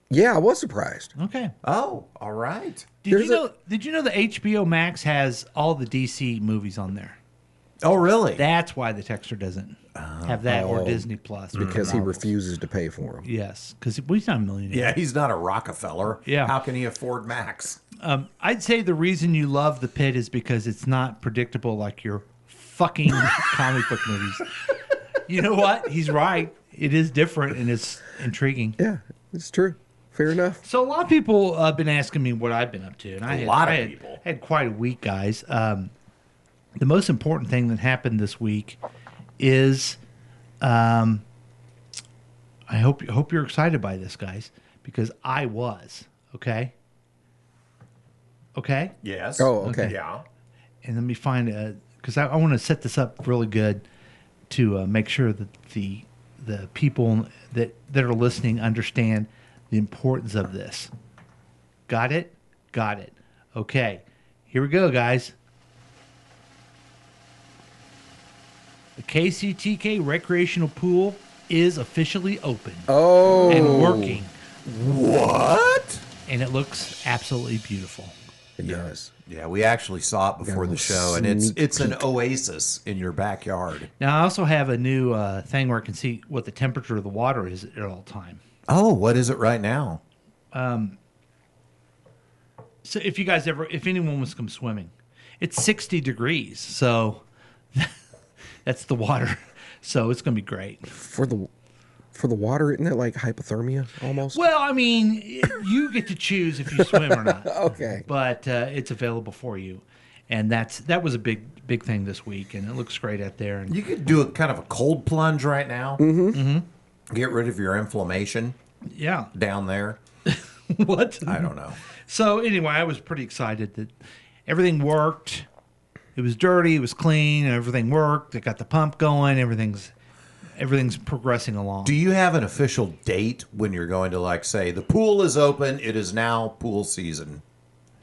Yeah, I was surprised. Okay. Oh, all right. Did you know that HBO Max has all the DC movies on there? Oh, really? That's why the Texter doesn't have that or Disney Plus. or Because he Marvel. refuses to pay for them. Yes, because he's not a millionaire. Yeah, he's not a Rockefeller. Yeah. How can he afford Max? I'd say the reason you love The Pit is because it's not predictable like your fucking comic book movies. You know what? He's right. It is different and it's intriguing. Yeah, it's true. Fair enough. So a lot of people have been asking me what I've been up to, and I had quite a week, guys. The most important thing that happened this week is, I hope you're excited by this, guys, because I was. Okay. Okay. Yes. Oh, okay. Yeah. And let me find because I want to set this up really good to make sure that the people that are listening understand the importance of this. Got it? Got it. Okay. Here we go, guys. The KCTK recreational pool is officially open Oh. and working, What? and it looks absolutely beautiful. It does. Yeah, we actually saw it before Got a the show, and sneak it's an oasis in your backyard. Now I also have a new thing where I can see what the temperature of the water is at all time. Oh, what is it right now? So if anyone wants to come swimming, it's 60 degrees. So that's the water. So it's going to be great. For the water, isn't that like hypothermia almost? Well, I mean, you get to choose if you swim or not. Okay. But it's available for you. And that was a big thing this week, and it looks great out there. And You could do a kind of a cold plunge right now. Mm-hmm. Get rid of your inflammation yeah. down there. What? I don't know. So anyway, I was pretty excited that everything worked. It was dirty, it was clean, everything worked. They got the pump going, everything's progressing along. Do you have an official date when you're going to, like, say, the pool is open, it is now pool season?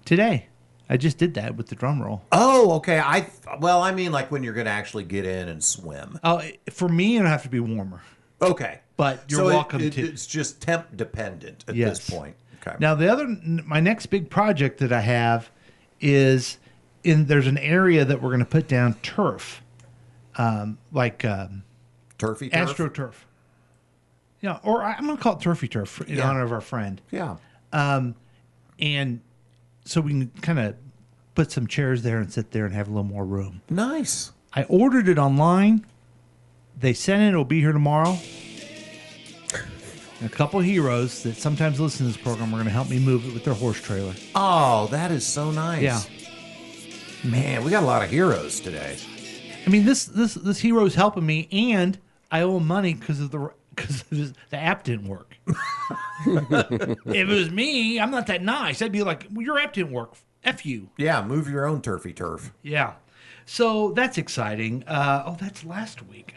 Today. I just did that with the drum roll. Oh, okay. I mean, like, when you're going to actually get in and swim. Oh, for me, it'll have to be warmer. Okay. But you're So welcome to. It's just temp dependent at Yes. this point. Okay. Now, my next big project that I have is there's an area that we're going to put down turf, like Turfy turf? AstroTurf. Yeah, or I'm going to call it Turfy Turf in honor of our friend. Yeah. And so we can kind of put some chairs there and sit there and have a little more room. Nice. I ordered it online. They sent it. It'll be here tomorrow. And a couple of heroes that sometimes listen to this program are going to help me move it with their horse trailer. Oh, that is so nice. Yeah. Man, we got a lot of heroes today. I mean, this hero is helping me, and I owe him money because the app didn't work. If it was me, I'm not that nice. I'd be like, well, your app didn't work. F you. Yeah, move your own turfy turf. Yeah. So that's exciting. That's last week.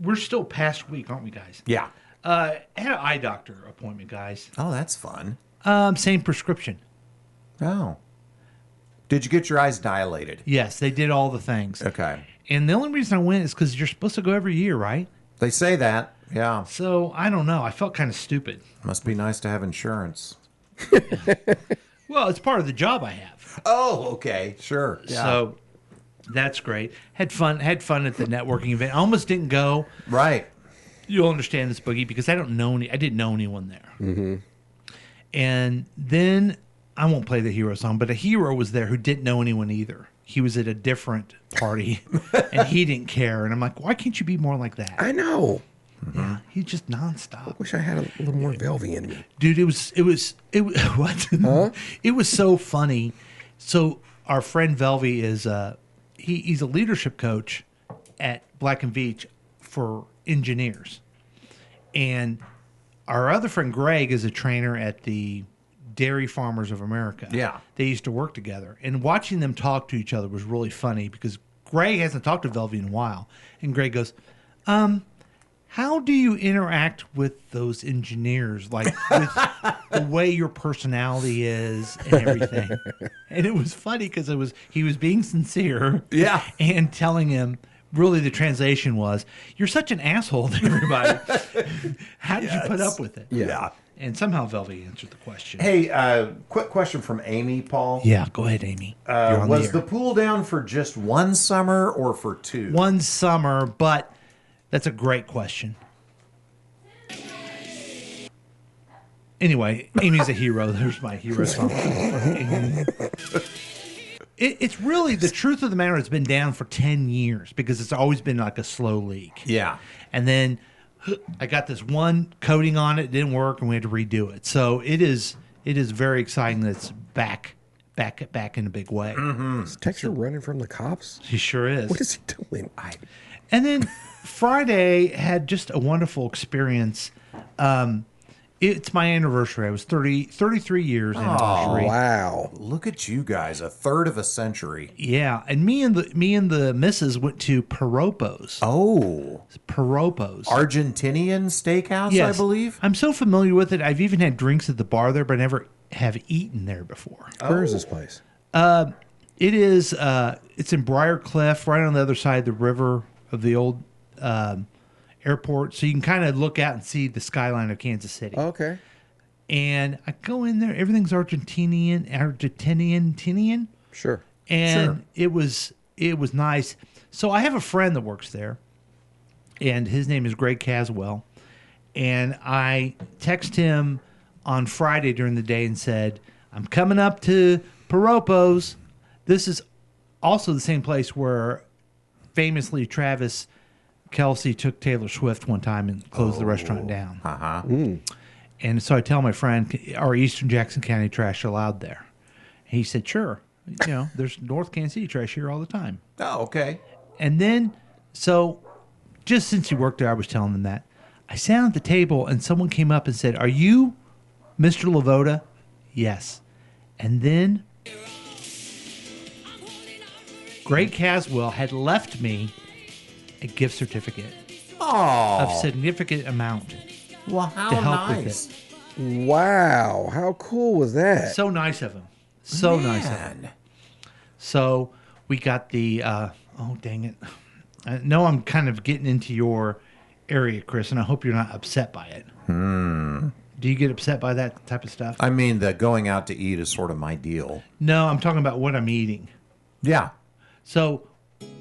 We're still past week, aren't we, guys? Yeah. I had an eye doctor appointment, guys. Oh, that's fun. Same prescription. Oh. Did you get your eyes dilated? Yes, they did all the things. Okay. And the only reason I went is because you're supposed to go every year, right? They say that. Yeah. So I don't know. I felt kind of stupid. Must be nice to have insurance. Well, it's part of the job I have. Oh, okay. Sure. Yeah. So that's great. Had fun at the networking event. I almost didn't go. Right. You'll understand this, Boogie, because I didn't know anyone there. Mm-hmm. And then I won't play the hero song, but a hero was there who didn't know anyone either. He was at a different party, and he didn't care. And I'm like, why can't you be more like that? I know. Yeah, he's just nonstop. Wish I had a little more Velvy in me. Dude, it was what? Huh? It was so funny. So our friend Velvy is he's a leadership coach at Black and Veatch for engineers. And our other friend Greg is a trainer at the Dairy Farmers of America. Yeah. They used to work together. And watching them talk to each other was really funny because Greg hasn't talked to Velvy in a while. And Greg goes, how do you interact with those engineers? Like with the way your personality is and everything. And it was funny because he was being sincere. Yeah. And telling him, really the translation was, you're such an asshole to everybody. How did you put up with it? Yeah. And somehow Velvy answered the question. Hey, quick question from Amy, Paul. Yeah, go ahead, Amy. You're on Was the air. the pool down for just one summer or for two? One summer, but that's a great question. Anyway, Amy's a hero. There's my hero song. It's really, the truth of the matter, it's been down for 10 years because it's always been like a slow leak. Yeah. And then I got this one coating on it, didn't work, and we had to redo it. So it is very exciting that it's back in a big way. Mm-hmm. Is Texture running from the cops? He sure is. What is he doing? And then Friday had just a wonderful experience. It's my anniversary. I was 33 years anniversary. Wow. Look at you guys, a third of a century. Yeah, and me and the missus went to Piropo's. Oh. Piropo's. Argentinian steakhouse, Yes. I believe. I'm so familiar with it. I've even had drinks at the bar there, but I never have eaten there before. Where is this place? It is. It's in Briarcliff, right on the other side of the river. of the old airport, so you can kind of look out and see the skyline of Kansas City. Okay. And I go in there, everything's Argentinian. Sure. And it was nice. So I have a friend that works there, and his name is Greg Caswell. And I text him on Friday during the day and said, I'm coming up to Piropo's. This is also the same place where famously Travis Kelce took Taylor Swift one time and closed the restaurant down. And so I tell my friend, are Eastern Jackson County trash allowed there? He said, sure. There's North Kansas City trash here all the time. Oh, okay. And then, so just since he worked there, I was telling them that. I sat at the table and someone came up and said, are you Mr. Lavoda? Yes. And then Greg Caswell had left me a gift certificate of significant amount Well, how to help nice. with it. Wow. How cool was that? So nice of him. So nice of him. So we got the, oh, dang it. I know I'm kind of getting into your area, Chris, and I hope you're not upset by it. Do you get upset by that type of stuff? I mean, the going out to eat is sort of my deal. No, I'm talking about what I'm eating. Yeah. So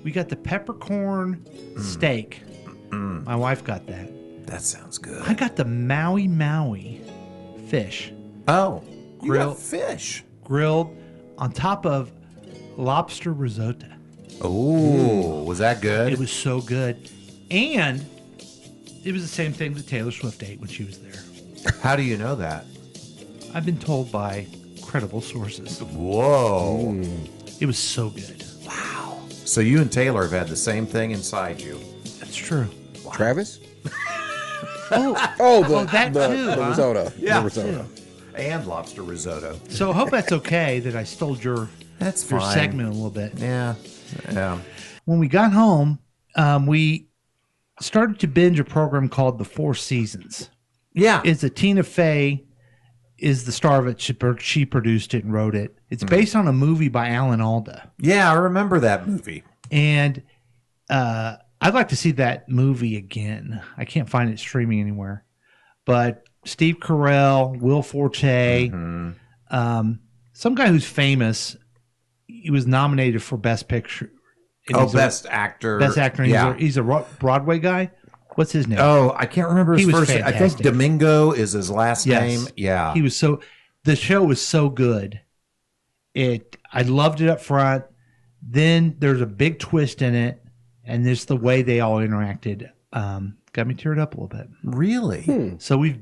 we got the peppercorn steak. My wife got that. That sounds good. I got the Maui fish Oh, you Grill- got fish. grilled on top of lobster risotto. Oh, was that good? It was so good. And it was the same thing that Taylor Swift ate when she was there. How do you know that? I've been told by credible sources. Whoa. It was so good. So you and Taylor have had the same thing inside you. That's true. Travis? Oh, that too, The huh? risotto. Yeah. The risotto. And lobster risotto. so I hope that's okay that I stole your That's your fine. segment a little bit. Yeah. Yeah. When we got home, we started to binge a program called The Four Seasons. Yeah. It's a Tina Fey is the star of it. She produced it and wrote it. It's based on a movie by Alan Alda. Yeah, I remember that movie. And I'd like to see that movie again. I can't find it streaming anywhere. But Steve Carell, Will Forte, some guy who's famous, he was nominated for Best Picture. And Oh, he's best actor. Best actor. And Yeah. He's a Broadway guy. What's his name? Oh, I can't remember his He was first name. I think fantastic. Domingo is his last Yes. name. Yeah. He was so. The show was so good. I loved it up front. Then there's a big twist in it, and just the way they all interacted got me teared up a little bit. Really? So we'd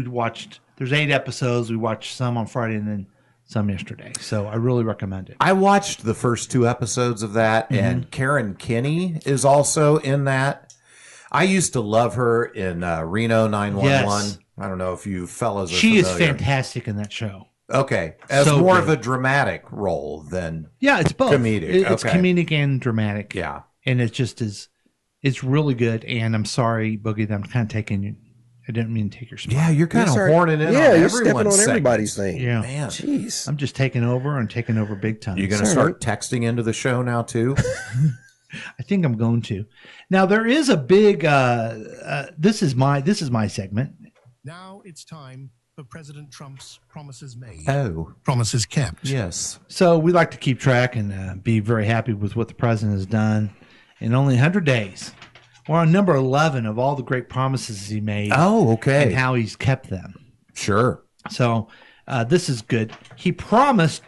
watched. There's 8 episodes. We watched some on Friday and then some yesterday. So I really recommend it. I watched the first 2 episodes of that, and Karen Kinney is also in that. I used to love her in Reno 911. Yes. I don't know if you fellas are She is familiar. fantastic in that show. Okay. As So more good. of a dramatic role than... Yeah, it's both. Comedic, It's okay. comedic and dramatic. Yeah. And it just is. It's really good. And I'm sorry, Boogie, that I'm kind of taking you. I didn't mean to take your spot. Yeah, you're kind of Sorry. horning in Yeah, on you're stepping everyone's on everybody's segments. thing. Yeah. Man, Jeez. I'm just taking over and taking over big time. you going to Sorry. start texting into the show now, too? I think I'm going to. Now there is a big. This is my segment. Now it's time for President Trump's promises made, Oh, promises kept. yes. So we like to keep track and be very happy with what the president has done in only 100 days. We're on number 11 of all the great promises he made Oh, and okay. how he's kept them. Sure. So this is good. He promised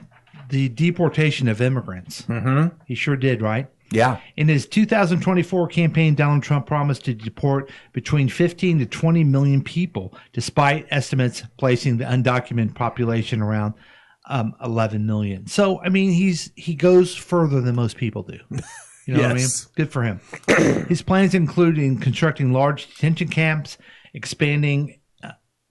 the deportation of immigrants. Mm-hmm. He sure did, right? Yeah. In his 2024 campaign, Donald Trump promised to deport between 15 to 20 million people, despite estimates placing the undocumented population around 11 million. So, I mean, he goes further than most people do. You know what I mean? Yes. Good for him. His plans include constructing large detention camps, expanding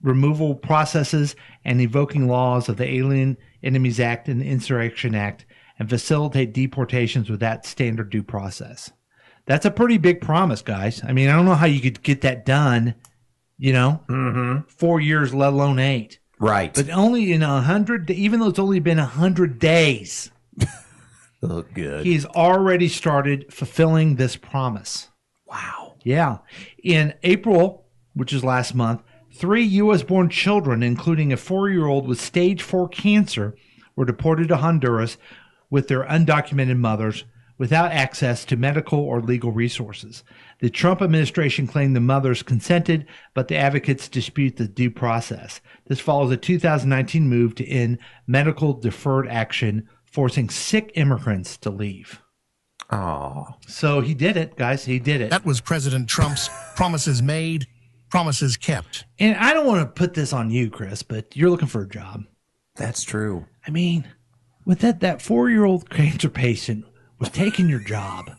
removal processes, and evoking laws of the Alien Enemies Act and the Insurrection Act, and facilitate deportations without standard due process. That's a pretty big promise, guys. I mean, I don't know how you could get that done, 4 years, let alone 8. Right. But only in 100, even though it's only been 100 days, Oh, good. He's already started fulfilling this promise. Wow. Yeah. In April, which is last month, 3 U.S.-born children, including a 4-year-old with stage 4 cancer, were deported to Honduras with their undocumented mothers without access to medical or legal resources. The Trump administration claimed the mothers consented, but the advocates dispute the due process. This follows a 2019 move to end medical deferred action, forcing sick immigrants to leave. Oh. So he did it, guys. He did it. That was President Trump's promises made, promises kept. And I don't want to put this on you, Chris, but you're looking for a job. That's true. I mean, with that 4-year-old cancer patient was taking your job.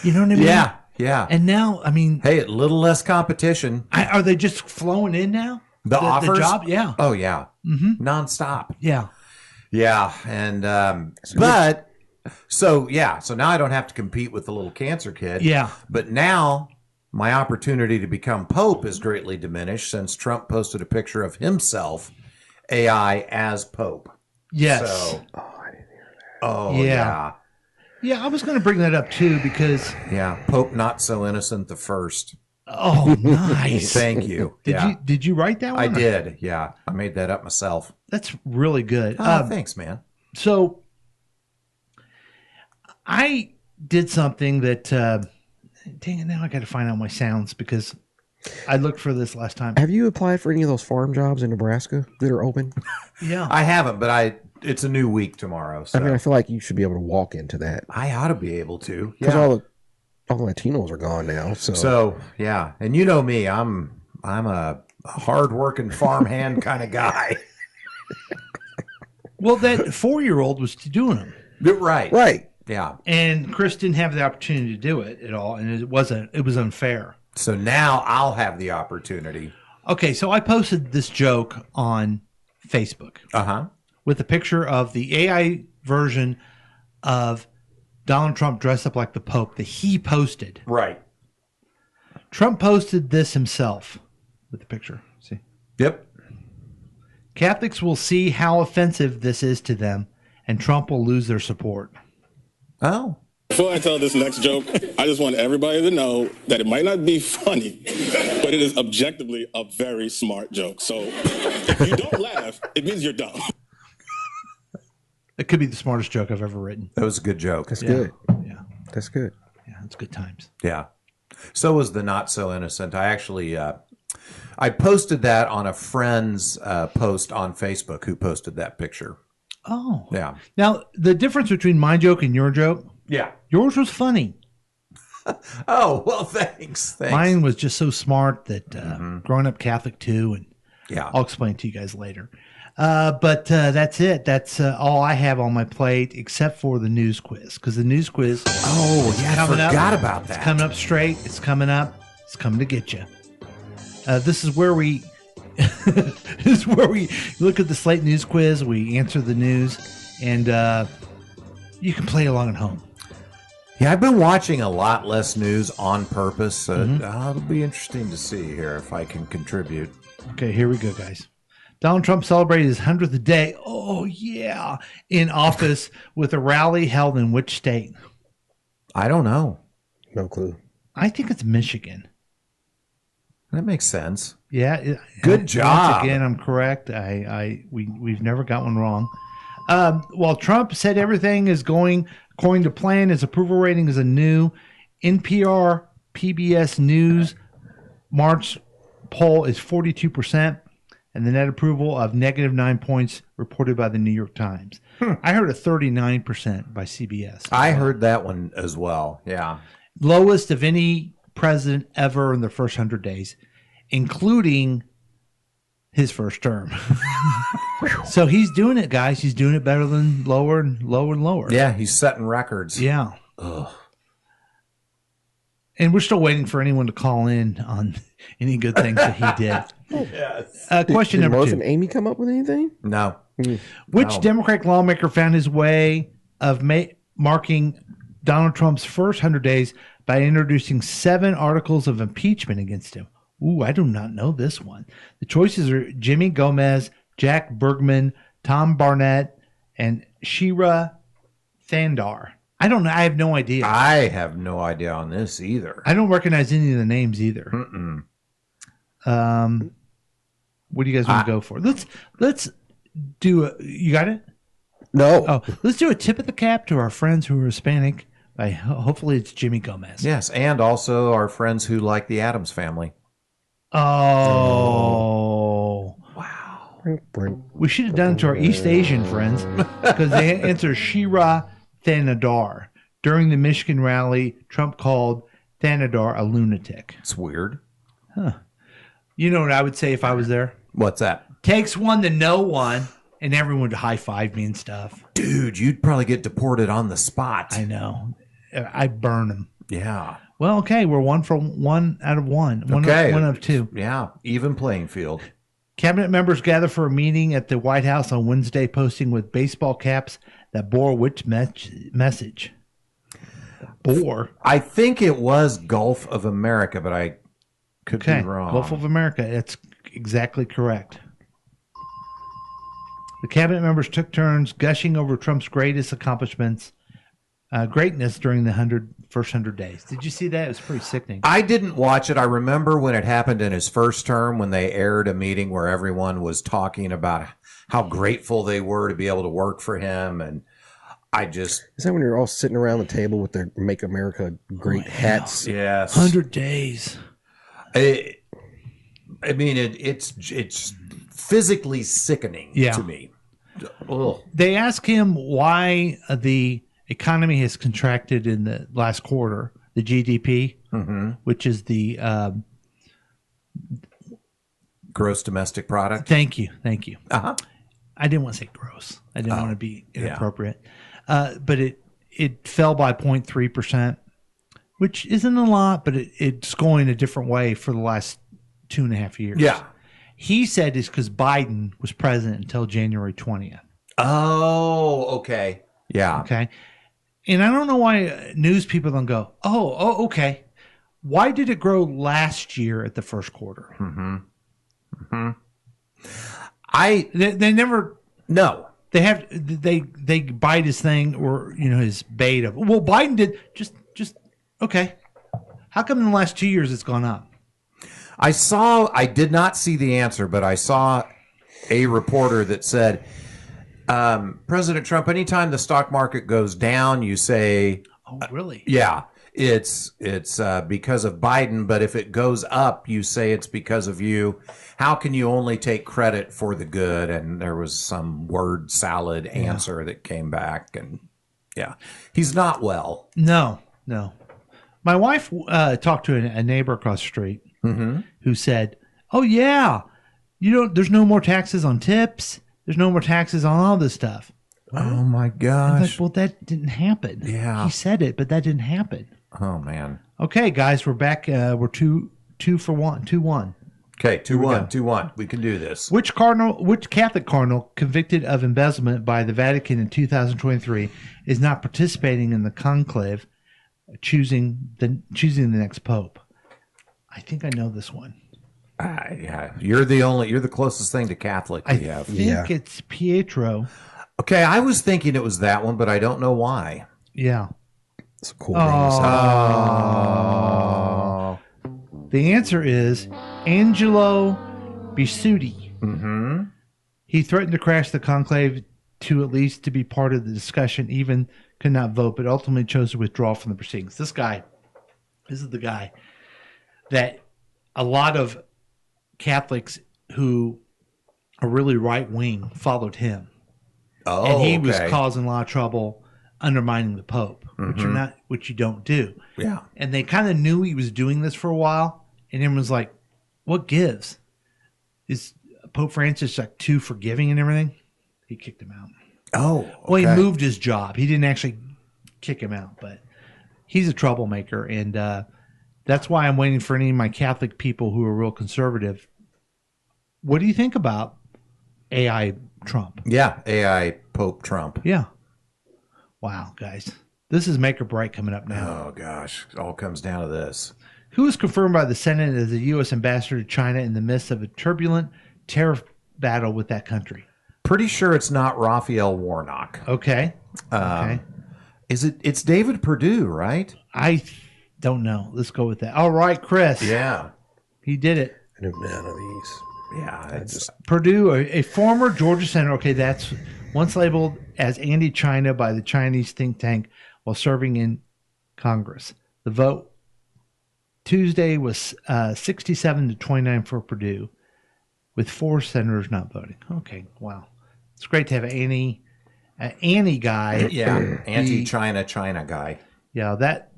You know what I mean? Yeah. Yeah. And now, I mean, Hey, a little less competition. are they just flowing in now? The offers? The job? Yeah. Oh, yeah. Mm-hmm. Nonstop. Yeah. Yeah. And, so now I don't have to compete with the little cancer kid. Yeah. But now my opportunity to become Pope is greatly diminished since Trump posted a picture of himself, AI, as Pope. Yes. So, I didn't hear that. oh, Yeah. yeah. Yeah, I was going to bring that up too because, Yeah. Pope Not So Innocent the First. oh, nice. Thank you. Did you write that one? I did. Yeah. I made that up myself. That's really good. Oh, thanks, man. So I did something that, dang it, now I got to find out my sounds because I looked for this last time. Have you applied for any of those farm jobs in Nebraska that are open? Yeah. I haven't, but it's a new week tomorrow. So I mean, I feel like you should be able to walk into that I ought to be able to. because Yeah. all the Latinos are gone now. So yeah, and you know me, I'm a hard-working farmhand kind of guy. Well, that 4-year-old was doing them. Right. right. Yeah. And Chris didn't have the opportunity to do it at all, and it was unfair. So now I'll have the opportunity. Okay, so I posted this joke on Facebook Uh-huh. with a picture of the AI version of Donald Trump dressed up like the Pope that he posted. Right. Trump posted this himself with the picture. See? Yep. Catholics will see how offensive this is to them, and Trump will lose their support. Oh. Before I tell this next joke, I just want everybody to know that it might not be funny, but it is objectively a very smart joke. So if you don't laugh, it means you're dumb. It could be the smartest joke I've ever written. That was a good joke. That's good. Yeah. That's good. Yeah, it's good times. Yeah. So was the Not So Innocent. I actually I posted that on a friend's post on Facebook who posted that picture. Oh. Yeah. Now, the difference between my joke and your joke, Yeah. yours was funny. Oh, well, thanks. Mine was just so smart that growing up Catholic too, and Yeah. I'll explain to you guys later. But that's it. That's all I have on my plate, except for the news quiz. Because the news quiz, Oh, yeah, I coming up. forgot about that. it's coming up straight. It's coming up. It's coming to get you. This is where we, look at the Slate News Quiz. We answer the news, and you can play along at home. Yeah, I've been watching a lot less news on purpose. It'll be interesting to see here if I can contribute. Okay, here we go, guys. Donald Trump celebrated his 100th day. Oh, yeah. In office with a rally held in which state? I don't know. No clue. I think it's Michigan. That makes sense. Yeah. Good job. Once again, I'm correct. We've never got one wrong. While Trump said everything is going according to plan, his approval rating is a new NPR PBS News March poll is 42%, and the net approval of -9 points reported by the New York Times. I heard a 39% by CBS. I heard that one as well. Yeah. Lowest of any president ever in the first 100 days, including his first term. So he's doing it, guys. He's doing it better than lower and lower and lower. Yeah, he's setting records. Yeah. Ugh. And we're still waiting for anyone to call in on any good things that he did. Yes. Question Did number Murph 2. and Amy come up with anything? No. Which No. Democratic lawmaker found his way of marking Donald Trump's first 100 days by introducing 7 articles of impeachment against him? Ooh, I do not know this one. The choices are Jimmy Gomez, Jack Bergman, Tom Barnett, and Shira Thandar. I don't know. I have no idea. I have no idea on this either. I don't recognize any of the names either. Mm-mm. What do you guys want to go for? Let's do a. You got it? No. Oh, let's do a tip of the cap to our friends who are Hispanic. Hopefully, it's Jimmy Gomez. Yes, and also our friends who like the Addams Family. Oh. Wow. We should have done it to our East Asian friends because they answered Shira Thanadar. During the Michigan rally, Trump called Thanadar a lunatic. It's weird. You know what I would say if I was there? What's that? Takes one to know one, and everyone would high-five me and stuff. Dude, you'd probably get deported on the spot. I know. I'd burn them. Yeah. Well, okay, we're one out of one. One of two. Yeah, even playing field. Cabinet members gather for a meeting at the White House on Wednesday, posting with baseball caps that bore which message? Bore. I think it was Gulf of America, but I could be wrong. Gulf of America. That's exactly correct. The cabinet members took turns gushing over Trump's greatest accomplishments, greatness during the first 100 days. Did you see that? It was pretty sickening. I didn't watch it. I remember when it happened in his first term when they aired a meeting where everyone was talking about how grateful they were to be able to work for him. And I just... Is that when you're all sitting around the table with their Make America Great hats? Yes. 100 days. I mean, it's physically sickening to me. Ugh. They ask him why the economy has contracted in the last quarter, the GDP, which is the gross domestic product. Thank you. Uh-huh. I didn't want to say gross. I didn't want to be inappropriate. But it fell by 0.3%, which isn't a lot, but it's going a different way for the last 2.5 years. Yeah. He said it's because Biden was president until January 20th. Oh, okay. Yeah. Okay. And I don't know why news people don't go, oh, okay. Why did it grow last year at the first quarter? They never. No. They bite his thing or his bait of Biden did just okay. How come in the last 2 years it's gone up? I did not see the answer, but I saw a reporter that said, President Trump, anytime the stock market goes down, you say, oh, really? Yeah, it's because of Biden. But if it goes up, you say it's because of you. How can you only take credit for the good? And there was some word salad answer that came back. And he's not well. No. My wife talked to a neighbor across the street who said, oh, yeah, there's no more taxes on tips. There's no more taxes on all this stuff. Oh, my gosh. I was like, well, that didn't happen. Yeah. He said it, but that didn't happen. Oh, man. Okay, guys, we're back. We're 2-1. Okay, 2-1. We can do this. Which Catholic cardinal convicted of embezzlement by the Vatican in 2023 is not participating in the conclave choosing the next pope? I think I know this one. Yeah, you're the closest thing to Catholic we have. I think it's Pietro. Okay, I was thinking it was that one, but I don't know why. Yeah. It's a cool name. Oh. The answer is Angelo Bisutti. Mm-hmm. He threatened to crash the conclave to at least to be part of the discussion, even could not vote, but ultimately chose to withdraw from the proceedings. This is the guy that a lot of Catholics who are really right-wing followed him. Oh, and he was causing a lot of trouble undermining the Pope, which you don't do. Yeah. And they kind of knew he was doing this for a while, and everyone was like, what gives? Is Pope Francis like too forgiving and everything? He kicked him out. Oh, okay. Well, he moved his job. He didn't actually kick him out, but he's a troublemaker, and that's why I'm waiting for any of my Catholic people who are real conservative. What do you think about AI Trump? Yeah, AI Pope Trump. Yeah. Wow, guys. This is make or break coming up now. Oh, gosh. It all comes down to this. Who was confirmed by the Senate as the U.S. ambassador to China in the midst of a turbulent tariff battle with that country? Pretty sure it's not Raphael Warnock. Okay. It's David Perdue, right? I don't know. Let's go with that. All right, Chris. Yeah. He did it. I knew none of these. Yeah. Purdue, a former Georgia senator. Okay, that's once labeled as anti-China by the Chinese think tank while serving in Congress. The vote Tuesday was 67 to 29 for Purdue, with 4 senators not voting. Okay, wow. It's great to have an Annie guy. Yeah, anti-China guy. Yeah, that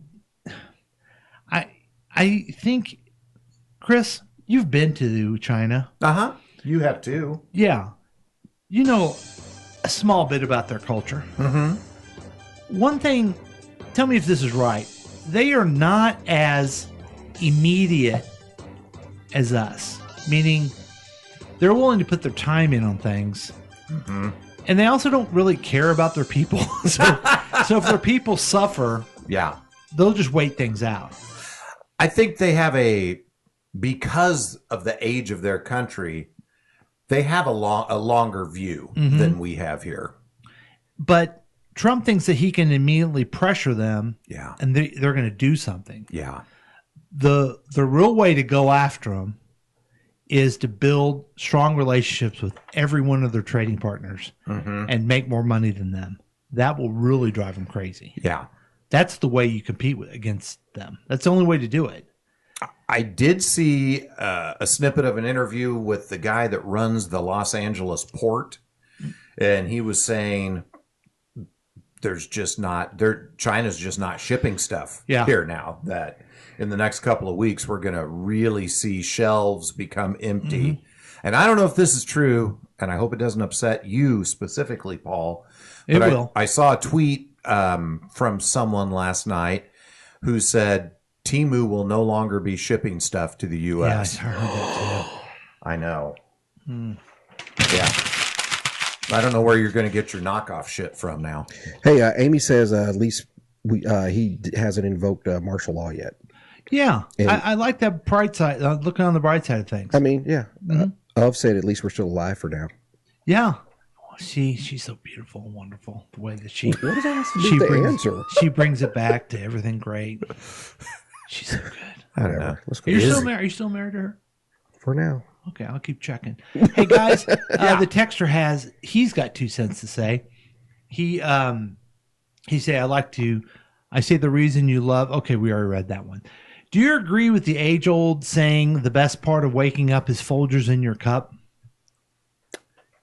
I think, Chris, you've been to China. Uh-huh. You have too. Yeah. You know a small bit about their culture. Mm-hmm. One thing, tell me if this is right. They are not as immediate as us, meaning they're willing to put their time in on things. Mm-hmm. And they also don't really care about their people. so if their people suffer, yeah, they'll just wait things out. I think they have because of the age of their country, they have a longer view than we have here. But Trump thinks that he can immediately pressure them. Yeah. And they're going to do something. Yeah. The real way to go after them is to build strong relationships with every one of their trading partners and make more money than them. That will really drive them crazy. Yeah. That's the way you compete against them. That's the only way to do it. I did see a snippet of an interview with the guy that runs the Los Angeles port, and he was saying China's just not shipping stuff here now, that in the next couple of weeks we're going to really see shelves become empty. And I don't know if this is true, and I hope it doesn't upset you specifically, Paul. It will. I saw a tweet from someone last night who said Temu will no longer be shipping stuff to the U.S. Yeah, I heard that too. I know. Yeah. I don't know where you're going to get your knockoff shit from now. Hey, Amy says at least he hasn't invoked martial law yet. Yeah, And- I like that bright side. Looking on the bright side of things. I mean, yeah. Of said at least we're still alive for now. Yeah. She's so beautiful and wonderful. The way that she What does that have to do with the answer? she brings it back to everything great. She's so good. I don't know. Whatever. Let's go. Are you still married to her? For now. Okay, I'll keep checking. Hey guys, the texter he's got 2 cents to say. He say I say the reason you love. Okay, we already read that one. Do you agree with the age-old saying the best part of waking up is Folgers in your cup?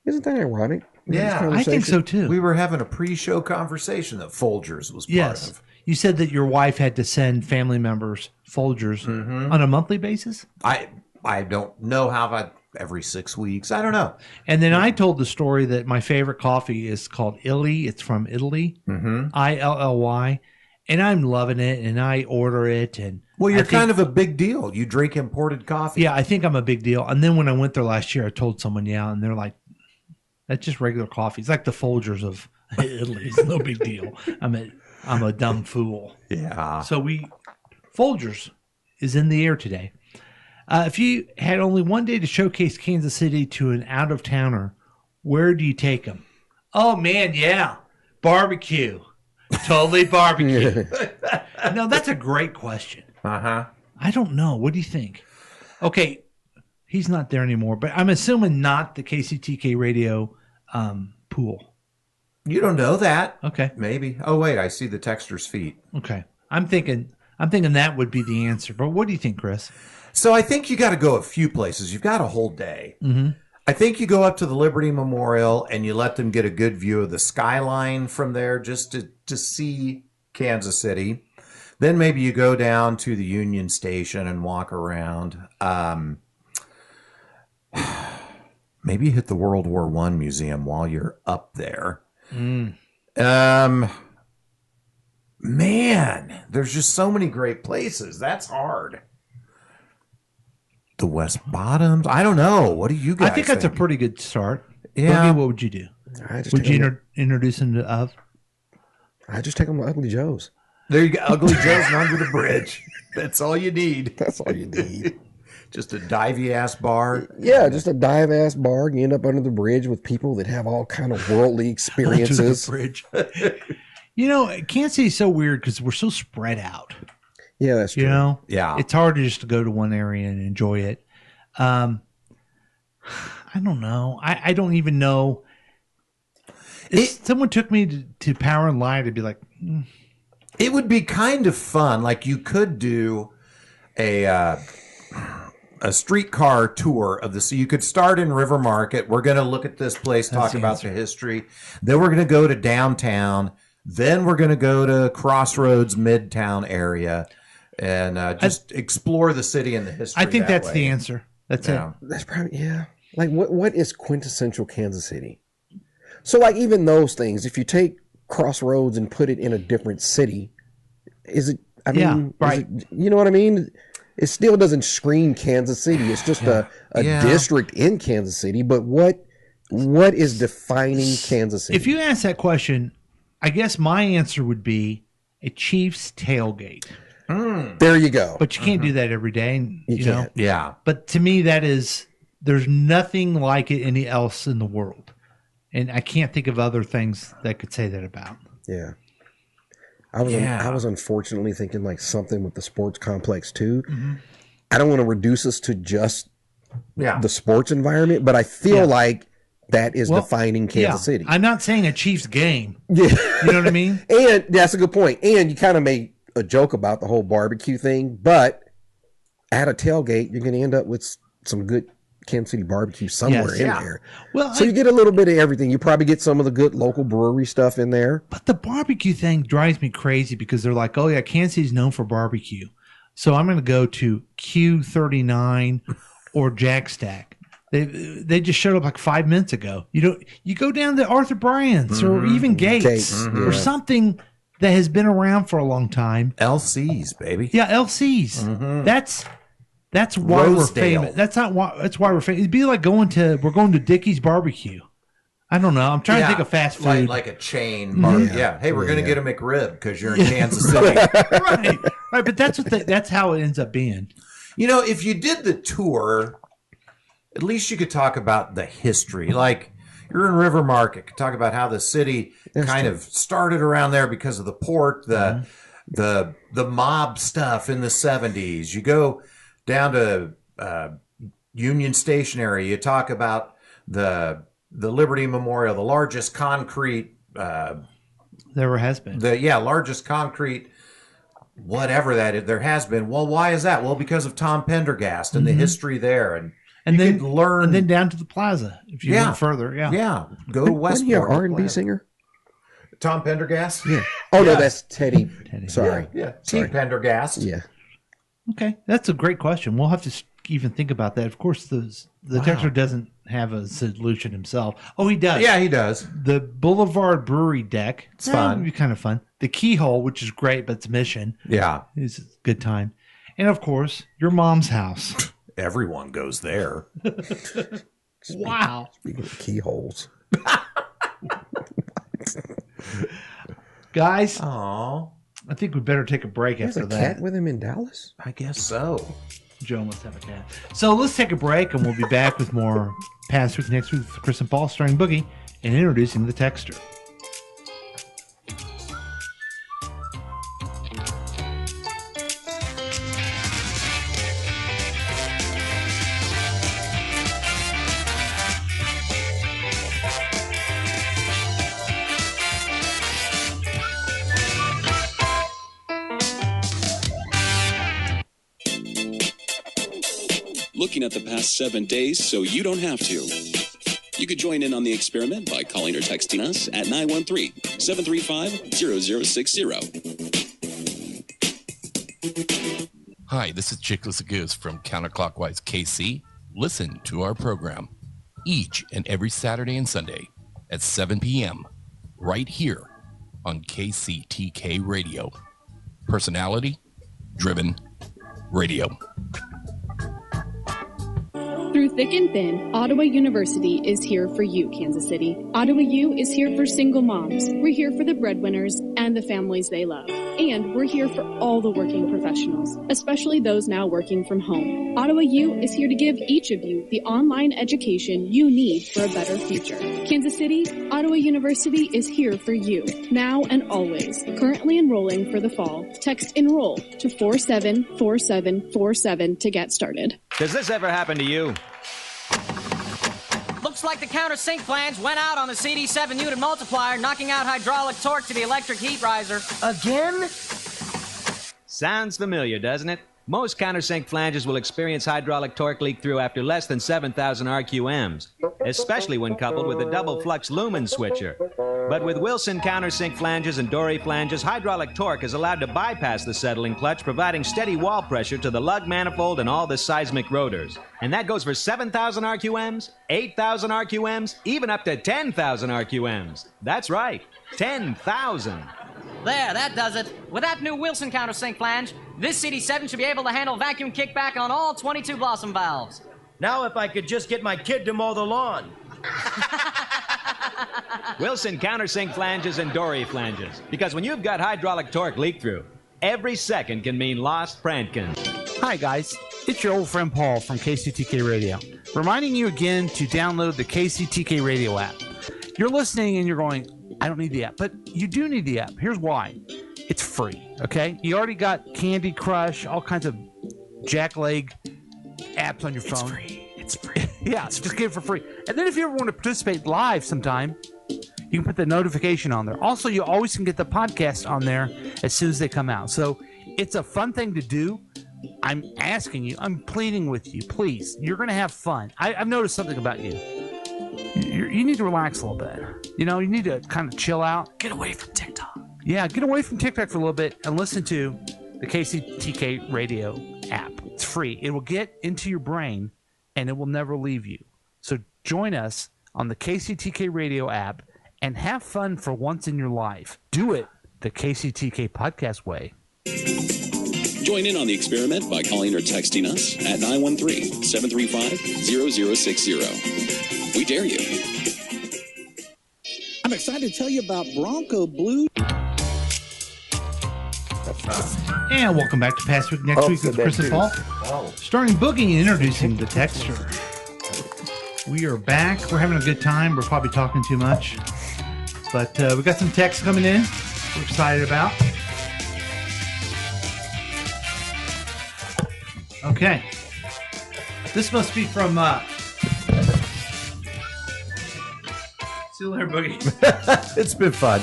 Isn't that ironic? Yeah, I think so too. We were having a pre-show conversation that Folgers was part of. You said that your wife had to send family members Folgers on a monthly basis? I don't know how every 6 weeks. I don't know. And then I told the story that my favorite coffee is called Illy. It's from Italy, ILLY, and I'm loving it. And I order it. And Well, you're kind of a big deal. You drink imported coffee. yeah, I think I'm a big deal. And then when I went there last year, I told someone, and they're like, "That's just regular coffee. It's like the Folgers of Italy. It's no big deal. I'm a dumb fool." Yeah. So Folgers is in the air today. If you had only one day to showcase Kansas City to an out-of-towner, where do you take them? Oh, man, yeah. Barbecue. Totally barbecue. No, that's a great question. Uh-huh. I don't know. What do you think? Okay, he's not there anymore, but I'm assuming not the KCTK radio pool. You don't know that. Okay. Maybe. Oh, wait. I see the texter's feet. Okay. I'm thinking that would be the answer. But what do you think, Chris? So I think you got to go a few places. You've got a whole day. I think you go up to the Liberty Memorial and you let them get a good view of the skyline from there just to see Kansas City. Then maybe you go down to the Union Station and walk around. Maybe hit the World War I Museum while you're up there. Man, there's just so many great places. That's hard. The West Bottoms. I don't know. What do you guys I think that's a pretty good start. Yeah. Boogie, what would you do? I just Would take you them, introduce him to of? I just take them to Ugly Joe's. There you go. Ugly Joe's and Under the Bridge. That's all you need. That's all you need. Just a divey ass bar. Yeah, just a dive ass bar. You end up under the bridge with people that have all kind of worldly experiences. Bridge. Kansas City's so weird because we're so spread out. Yeah, that's true. Yeah. It's hard to just to go to one area and enjoy it. I don't know. I don't even know. If someone took me to Power and Light, I'd be like, It would be kind of fun. Like you could do a streetcar tour of the city. You could start in River Market. We're going to look at this place, talk about the history. Then we're going to go to downtown. Then we're going to go to Crossroads Midtown area and just explore the city and the history. I think that's the answer. That's it. That's probably, Like, what is quintessential Kansas City? So, like, even those things, if you take Crossroads and put it in a different city, is it, I mean, right. You know what I mean? It still doesn't scream Kansas City. It's just a district in Kansas City. But what is defining Kansas City? If you ask that question, I guess my answer would be a Chiefs tailgate. There you go. But you can't do that every day. And, you know? can't. Yeah. But to me, there's nothing like it any else in the world. And I can't think of other things that could say that about. Yeah. I was unfortunately thinking like something with the sports complex too. Mm-hmm. I don't want to reduce us to just the sports environment, but I feel like that is defining Kansas City. I'm not saying a Chiefs game. Yeah. You know what I mean? And that's a good point. And you kind of made a joke about the whole barbecue thing, but at a tailgate, you're going to end up with some good Kansas City barbecue somewhere in there. Well, so you get a little bit of everything. You probably get some of the good local brewery stuff in there. But the barbecue thing drives me crazy because they're like, oh yeah, Kansas City's known for barbecue. So I'm going to go to Q39 or Jack Stack. They just showed up like 5 minutes ago. You go down to Arthur Bryant's or even Gates or something that has been around for a long time. LC's, baby. Yeah, LC's. That's why we're famous. That's why we're famous. It'd be like we're going to Dickie's Barbecue. I don't know. I'm trying to think of fast food. Like a chain barbecue. Yeah. Hey, we're going to get a McRib because you're in Kansas City. Right. But that's how it ends up being. If you did the tour, at least you could talk about the history. Like you're in River Market, could talk about how the city kind of started around there because of the port, the mob stuff in the 70s. You go down to Union Station area, you talk about the Liberty Memorial, the largest concrete there ever has been. Largest concrete whatever that is, there has been. Well, why is that? Well, because of Tom Pendergast and the history there, and then learn, and then down to the plaza if you went further. Go to Westport. Wasn't he an R&B singer? Tom Pendergast. Yeah. Oh no, that's Teddy. Sorry. Yeah. T. Pendergast. Yeah. Okay, that's a great question. We'll have to even think about that. Of course, the texter doesn't have a solution himself. Oh, he does. Yeah, he does. The Boulevard Brewery deck. It's fun. It'd be kind of fun. The Keyhole, which is great, but it's Mission. Yeah. It's a good time. And, of course, your mom's house. Everyone goes there. Wow. Speaking of keyholes. Guys. Aww. I think we better take a break after that. There's a cat with him in Dallas? I guess so. Joe must have a cat. So let's take a break, and we'll be back with more Past Week Next Week with Chris and Paul starring Boogie and introducing the texter. Looking at the past 7 days so you don't have to. You could join in on the experiment by calling or texting us at 913-735-0060. Hi, this is Chickless Goose from Counterclockwise KC. Listen to our program each and every Saturday and Sunday at 7 p.m. right here on KCTK Radio. Personality driven radio. Through thick and thin, Ottawa University is here for you, Kansas City. Ottawa U is here for single moms. We're here for the breadwinners and the families they love. And we're here for all the working professionals, especially those now working from home. Ottawa U is here to give each of you the online education you need for a better future. Kansas City, Ottawa University is here for you, now and always. Currently enrolling for the fall. Text ENROLL to 474747 to get started. Does this ever happen to you? Looks like the countersink flange went out on the CD7 unit multiplier, knocking out hydraulic torque to the electric heat riser. Again? Sounds familiar, doesn't it? Most countersink flanges will experience hydraulic torque leak through after less than 7,000 RQMs, especially when coupled with a double flux lumen switcher. But with Wilson countersink flanges and Dory flanges, hydraulic torque is allowed to bypass the settling clutch, providing steady wall pressure to the lug manifold and all the seismic rotors. And that goes for 7,000 RQMs, 8,000 RQMs, even up to 10,000 RQMs. That's right, 10,000. There, that does it. With that new Wilson countersink flange, this CD7 should be able to handle vacuum kickback on all 22 Blossom valves. Now if I could just get my kid to mow the lawn. Wilson countersink flanges and Dory flanges. Because when you've got hydraulic torque leak through, every second can mean lost Prankins. Hi, guys. It's your old friend Paul from KCTK Radio. Reminding you again to download the KCTK Radio app. You're listening and you're going, I don't need the app. But you do need the app. Here's why. It's free, okay? You already got Candy Crush, all kinds of jackleg apps on your phone. It's free. It's free. Yeah, just get it for free. And then if you ever want to participate live sometime, you can put the notification on there. Also, you always can get the podcast on there as soon as they come out. So it's a fun thing to do. I'm asking you, I'm pleading with you, please. You're going to have fun. I've noticed something about you. You need to relax a little bit. You know, you need to kind of chill out. Get away from TikTok. Yeah, get away from TikTok for a little bit and listen to the KCTK Radio app. It's free. It will get into your brain and it will never leave you. So join us on the KCTK Radio app and have fun for once in your life. Do it the KCTK podcast way. Join in on the experiment by calling or texting us at 913-735-0060. We dare you. I'm excited to tell you about Bronco Blue. And welcome back to Past Week, Next Week with Chris and Paul. Starting booking and introducing the texter. We are back. We're having a good time. We're probably talking too much. But we got some texts coming in we're excited about. Okay. This must be from... See you later, Boogie. It's been fun.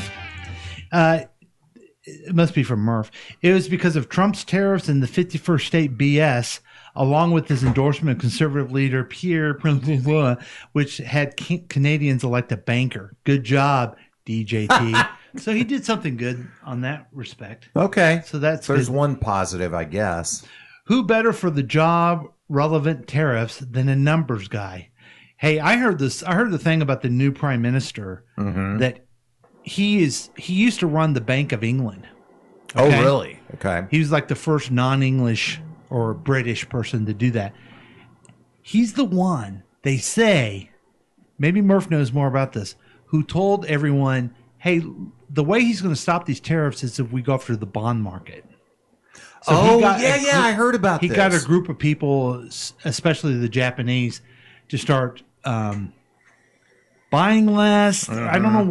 It must be from Murph. It was because of Trump's tariffs and the 51st state BS, along with his endorsement of conservative leader Pierre Poilievre, which had Canadians elect a banker. Good job, DJT. So he did something good on that respect. Okay. So there's good. One positive, I guess. Who better for the job relevant tariffs than a numbers guy? Hey, I heard this. I heard the thing about the new prime minister that he used to run the Bank of England. Okay? Oh, really? Okay. He was like the first non-English or British person to do that. He's the one, they say, maybe Murph knows more about this, who told everyone, hey, the way he's going to stop these tariffs is if we go after the bond market. So I heard about this. He got a group of people, especially the Japanese, to start buying less. I don't know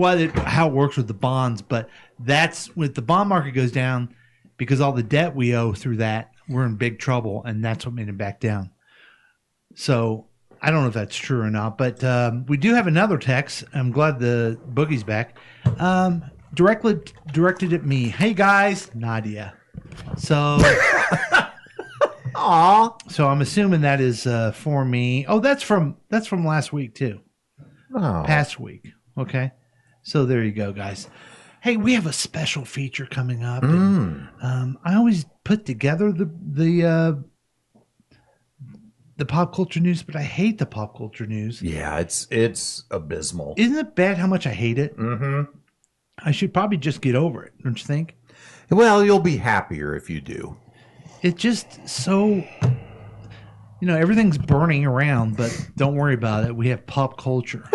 how it works with the bonds, but that's when the bond market goes down because all the debt we owe through that, we're in big trouble, and that's what made him back down. So I don't know if that's true or not, but we do have another text. I'm glad the Boogie's back. Directed at me. Hey guys, Nadia. So, so I'm assuming that is for me. Oh, that's from last week too. Oh. Past week. Okay. So there you go, guys. Hey, we have a special feature coming up. And, I always put together the pop culture news, but I hate the pop culture news. Yeah, it's abysmal. Isn't it bad how much I hate it? I should probably just get over it, don't you think? Well, you'll be happier if you do. It's just so... You know, everything's burning around, but don't worry about it. We have pop culture.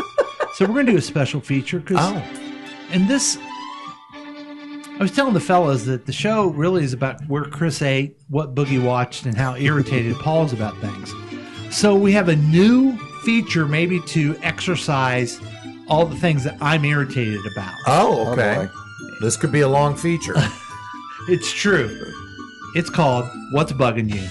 So we're going to do a special feature because in this, I was telling the fellas that the show really is about where Chris ate, what Boogie watched, and how irritated Paul's about things. So we have a new feature maybe to exercise all the things that I'm irritated about. Oh, okay. This could be a long feature. It's true. It's called What's Bugging You?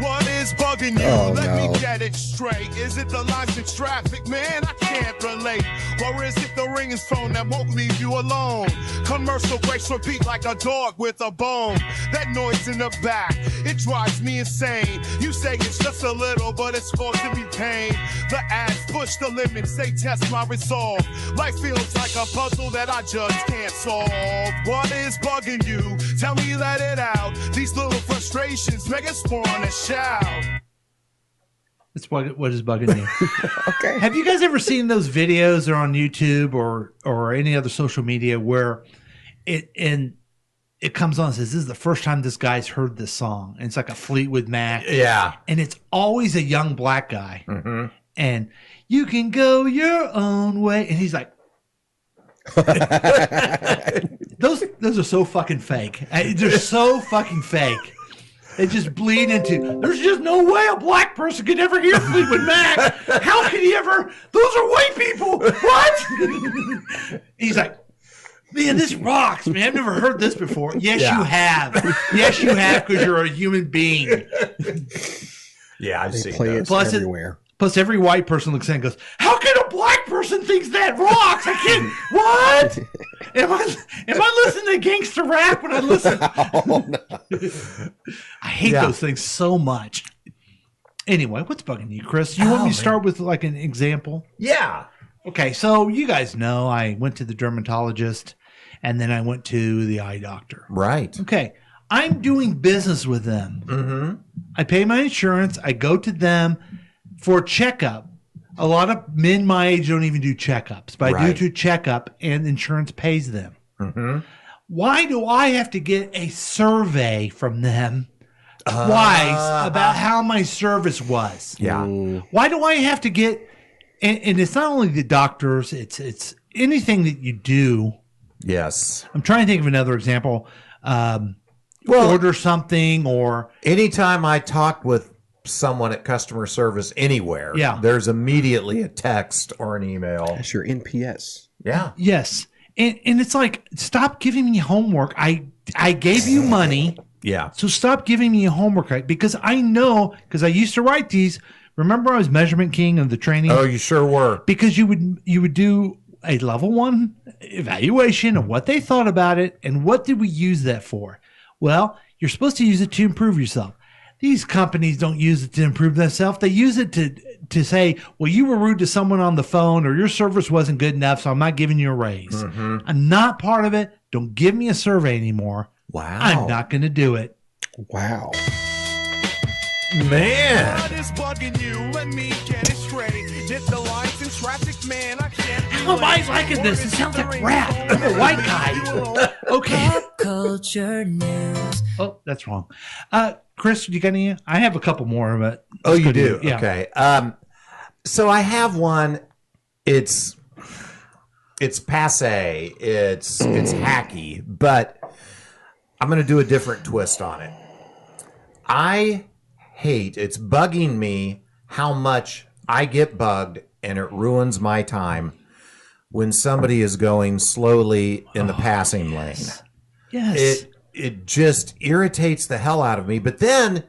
What is bugging you? Oh, Let no. me get it straight. Is it the license traffic? Man, I can't relate. Or is it the ringing phone that won't leave you alone? Commercial breaks repeat like a dog with a bone. That noise in the back, it drives me insane. You say it's just a little, but it's supposed to be pain. The ads push the limits, they test my resolve. Life feels like a puzzle that I just can't solve. What is bugging you? Tell me, let it out. These little frustrations make us want to shout. That's what is bugging you. Okay. Have you guys ever seen those videos that are on YouTube or any other social media where it comes on and says, this is the first time this guy's heard this song. And it's like a Fleetwood Mac. Yeah. And it's always a young black guy. Mm-hmm. And you can go your own way. And he's like, those are so fucking fake. They're so fucking fake. They just bleed into, there's just no way a black person could ever hear Fleetwood Mac. How could he ever? Those are white people. What? He's like, man, this rocks, man. I've never heard this before. Yes, you have. Yes, you have, because you're a human being. Yeah, I've seen Play it Plus everywhere. Plus, every white person looks at it and goes, how can a black person think that rocks? I can't. What? Am I listening to gangster rap when I listen? Oh, no. I hate those things so much. Anyway, what's bugging you, Chris? You want me to start with like an example? Yeah. Okay, so you guys know I went to the dermatologist and then I went to the eye doctor. Right. Okay, I'm doing business with them. Mm-hmm. I pay my insurance. I go to them for a checkup. A lot of men my age don't even do checkups, but I do checkup and insurance pays them. Mm-hmm. Why do I have to get a survey from them twice about how my service was? Yeah. Why do I have to get, and it's not only the doctors, it's anything that you do. Yes. I'm trying to think of another example. Order something or. Anytime I talk with someone at customer service anywhere, there's immediately a text or an email. That's your NPS. Yeah. Yes. And it's like, stop giving me homework. I gave you money. Yeah. So stop giving me homework, because I know, because I used to write these. Remember I was measurement king of the training? Oh, you sure were. Because you would do a level 1 evaluation of what they thought about it and what did we use that for. Well, you're supposed to use it to improve yourself. These companies don't use it to improve themselves. They use it to say, well, you were rude to someone on the phone or your service wasn't good enough, so I'm not giving you a raise. Mm-hmm. I'm not part of it. Don't give me a survey anymore. Wow. I'm not going to do it. Wow. Man. What is bugging you? Let me get it straight. Get the lights in traffic, man. I can't. How am I liking this? It sounds like rap. I'm a white guy. Okay. Culture news. Oh, that's wrong. Chris, you got any? I have a couple more, but oh, you do? Yeah. Okay. So I have one. It's passe. It's hacky, but I'm going to do a different twist on it. It's bugging me how much I get bugged, and it ruins my time when somebody is going slowly in the passing lane. Yes. It just irritates the hell out of me. But then,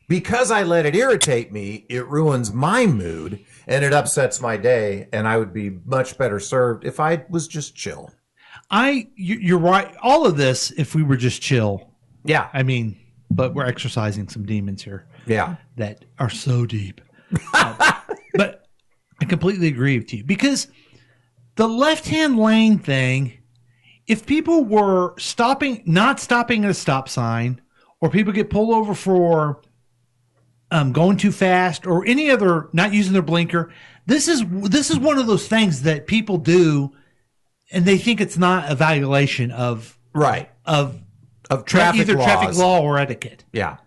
because I let it irritate me, it ruins my mood and it upsets my day. And I would be much better served if I was just chill. You're right. All of this, if we were just chill. Yeah. I mean, but we're exercising some demons here. Yeah. That are so deep. But I completely agree with you, because the left-hand lane thing, if people were not stopping at a stop sign, or people get pulled over for going too fast, or any other, not using their blinker, this is one of those things that people do, and they think it's not a violation of traffic either laws. traffic law or etiquette. Yeah.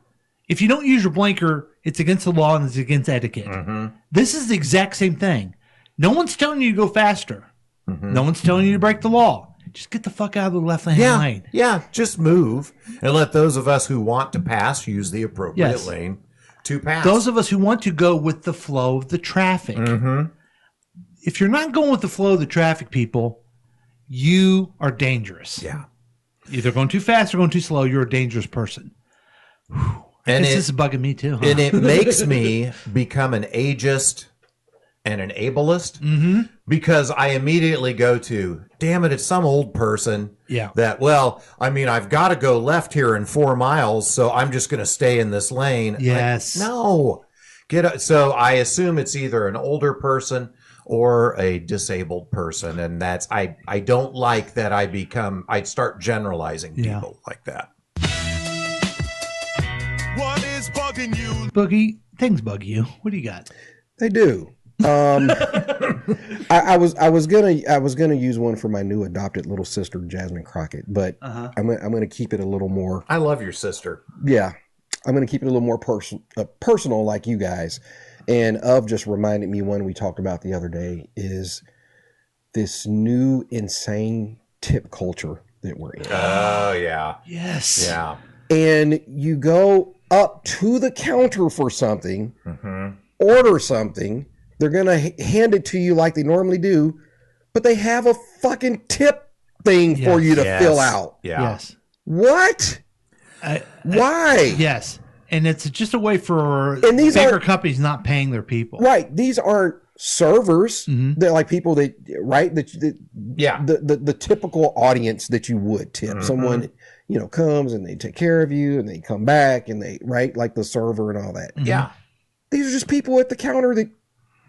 If you don't use your blinker, it's against the law and it's against etiquette. This is the exact same thing. No one's telling you to go faster. No one's telling you to break the law. Just get the fuck out of the left-hand lane. Yeah, just move and let those of us who want to pass use the appropriate lane to pass. Those of us who want to go with the flow of the traffic. If you're not going with the flow of the traffic, people, you are dangerous. Yeah. Either going too fast or going too slow, you're a dangerous person. Whew. And this is bugging me too. Huh? And it makes me become an ageist and an ableist because I immediately go to, damn it, it's some old person that, well, I mean, I've got to go left here in 4 miles, so I'm just going to stay in this lane. Yes. Like, no. So I assume it's either an older person or a disabled person, and that's I don't like that I start generalizing people like that. What is bugging you? Boogie, things bug you. What do you got? They do. I was gonna use one for my new adopted little sister Jasmine Crockett, but I'm gonna keep it a little more. I love your sister. Yeah, I'm gonna keep it a little more personal, like you guys. And just reminded me one we talked about the other day is this new insane tip culture that we're in. Oh yeah. Yes. Yeah. And you go up to the counter for something, order something. They're going to hand it to you like they normally do, but they have a fucking tip thing for you to fill out. Yeah. Yes. What? Why? Yes. And it's just a way for these bigger companies not paying their people. Right. These aren't servers. They're like people that, right? The typical audience that you would tip. Someone, comes and they take care of you and they come back and they, right? Like the server and all that. Yeah. These are just people at the counter that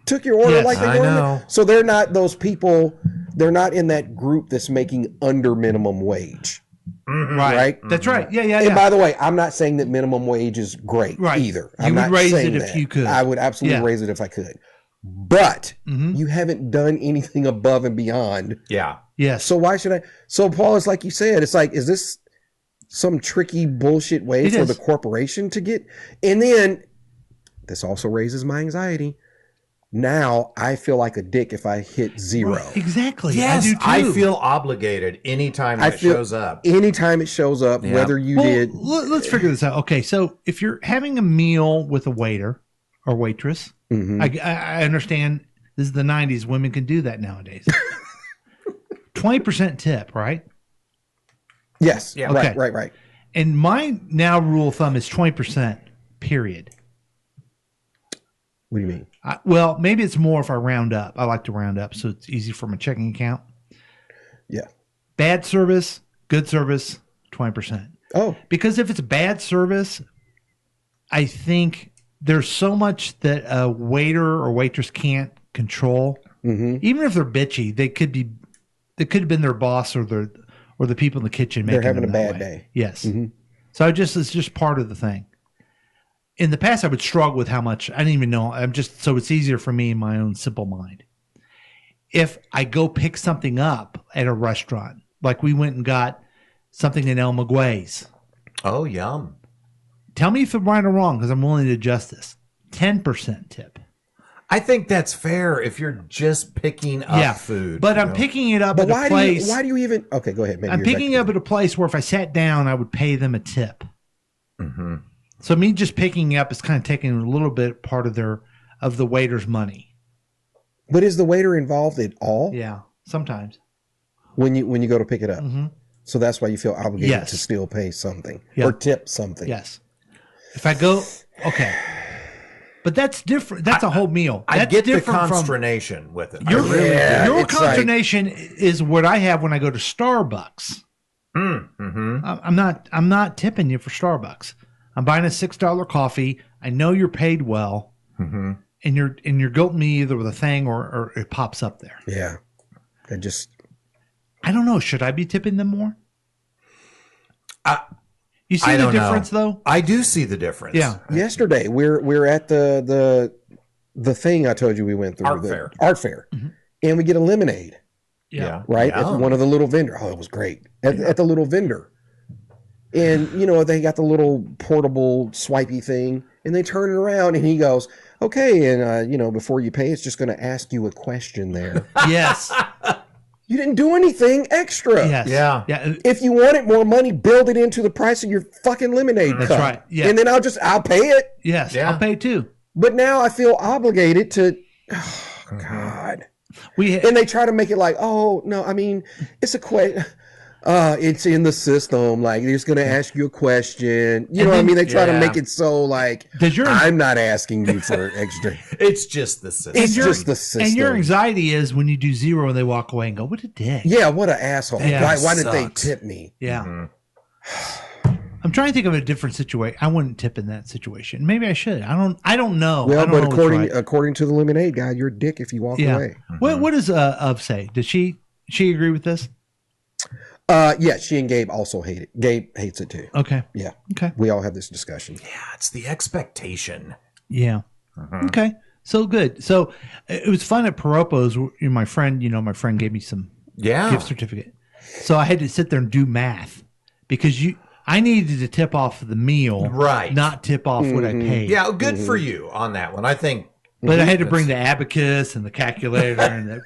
took your order like they normally. know. So they're not those people. They're not in that group that's making under minimum wage. Right. That's right. Yeah. And by the way, I'm not saying that minimum wage is great either. You would raise it if you could. I would absolutely raise it if I could. But you haven't done anything above and beyond. Yeah. Yes. So why should I? So Paul, it's like you said, it's like, is this some tricky bullshit way for the corporation to get? And then this also raises my anxiety. Now I feel like a dick if I hit zero. Right. Exactly. Yes, I do too. I feel obligated anytime it shows up. Anytime it shows up, whether you did. Let's figure this out. Okay, so if you're having a meal with a waiter or waitress, I understand this is the 90s. Women can do that nowadays. 20% tip, right? Yes. Yeah. Okay. Right. And my now rule of thumb is 20%, period. What do you mean? Well, maybe it's more if I round up. I like to round up so it's easy for my checking account. Yeah. Bad service, good service, 20%. Oh. Because if it's bad service, I think there's so much that a waiter or waitress can't control. Even if they're bitchy, they could have been their boss or the people in the kitchen making They're having them a that bad way. day. Yes. So it's just part of the thing. In the past, I would struggle with how much I didn't even know. So it's easier for me in my own simple mind. If I go pick something up at a restaurant, like we went and got something in El Maguey's. Oh, yum. Tell me if I'm right or wrong, because I'm willing to adjust this. 10% tip. I think that's fair if you're just picking up food. But I'm picking it up But at a place. why do you even? Okay, go ahead. Maybe I'm picking it up at a place where if I sat down, I would pay them a tip. So me just picking up is kind of taking a little bit part of the waiter's money. But is the waiter involved at all? Yeah, sometimes. When you go to pick it up. So that's why you feel obligated to still pay something or tip something. Yes. If I go, okay. But that's different. That's a whole meal. I That's get the different from consternation with it. your consternation is what I have when I go to Starbucks. I'm not tipping you for Starbucks. I'm buying a $6 coffee. I know you're paid well, and you're guilting me either with a thing or it pops up there. Yeah, I don't know. Should I be tipping them more? You see the difference, though? I do see the difference. Yeah. Yesterday, we're at the thing I told you we went through. Art fair. And we get a lemonade. Yeah. Right? At one of the little vendor. Oh, it was great. At the little vendor. And, they got the little portable swipey thing, and they turn it around, and he goes, okay, and, before you pay, it's just going to ask you a question there. Yes. You didn't do anything extra. Yes. Yeah. If you wanted more money, build it into the price of your fucking lemonade cup. That's right. Yeah. And then I'll pay it. Yes, I'll pay too. But now I feel obligated to, oh, God. And they try to make it like, oh, no, I mean, it's a question. It's in the system. Like, they're just going to ask you a question. You know what I mean? They try to make it so, like, I'm not asking you for extra. It's just the system. It's just the system. And your anxiety is when you do zero and they walk away and go, what a dick. Yeah, what an asshole. Yeah, why did they tip me? Yeah. I'm trying to think of a different situation. I wouldn't tip in that situation. Maybe I should. I don't know. Well, I don't but know according to the lemonade guy, you're a dick if you walk away. What does Of say? Does she agree with this? Yeah, she and Gabe also hate it. Gabe hates it too. Okay. Yeah. Okay. We all have this discussion. Yeah, it's the expectation. Yeah. Okay. So good. So it was fun at Paropo's. My friend gave me some gift certificate. So I had to sit there and do math because I needed to tip off the meal, right? Not tip off what I paid. Yeah, good for you on that one. I think. But I had to bring the abacus and the calculator and it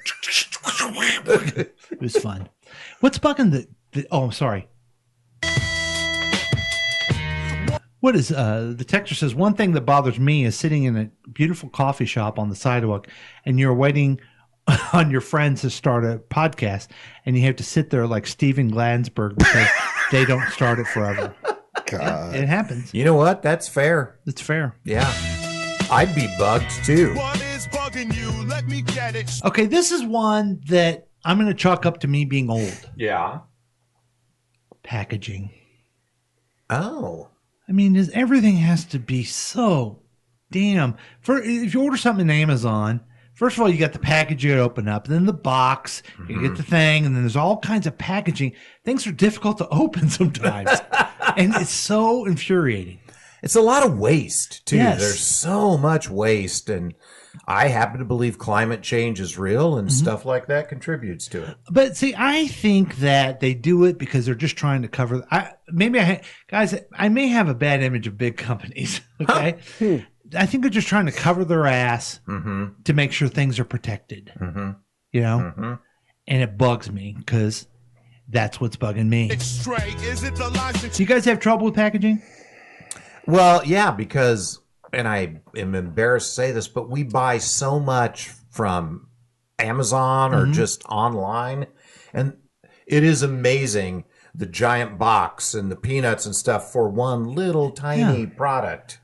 was fun. What's bugging the oh, I'm sorry. What is the texter says one thing that bothers me is sitting in a beautiful coffee shop on the sidewalk and you're waiting on your friends to start a podcast and you have to sit there like Steven Glansberg because they don't start it forever. God. It happens. You know what? That's fair. It's fair. Yeah. I'd be bugged too. What is bugging you? Let me get it. Okay, this is one that I'm going to chalk up to me being old. Yeah. Packaging. Oh. I mean, everything has to be so damn. If you order something in Amazon, first of all, you got the package you got to open up, then the box, you get the thing, and then there's all kinds of packaging. Things are difficult to open sometimes, and it's so infuriating. It's a lot of waste, too. Yes. There's so much waste, and I happen to believe climate change is real, and stuff like that contributes to it. But see, I think that they do it because they're just trying to cover. I may have a bad image of big companies. Okay, I think they're just trying to cover their ass to make sure things are protected. You know, and it bugs me because that's what's bugging me. Do you guys have trouble with packaging? Well, yeah, because, and I am embarrassed to say this, but we buy so much from Amazon or just online, and it is amazing the giant box and the peanuts and stuff for one little tiny product.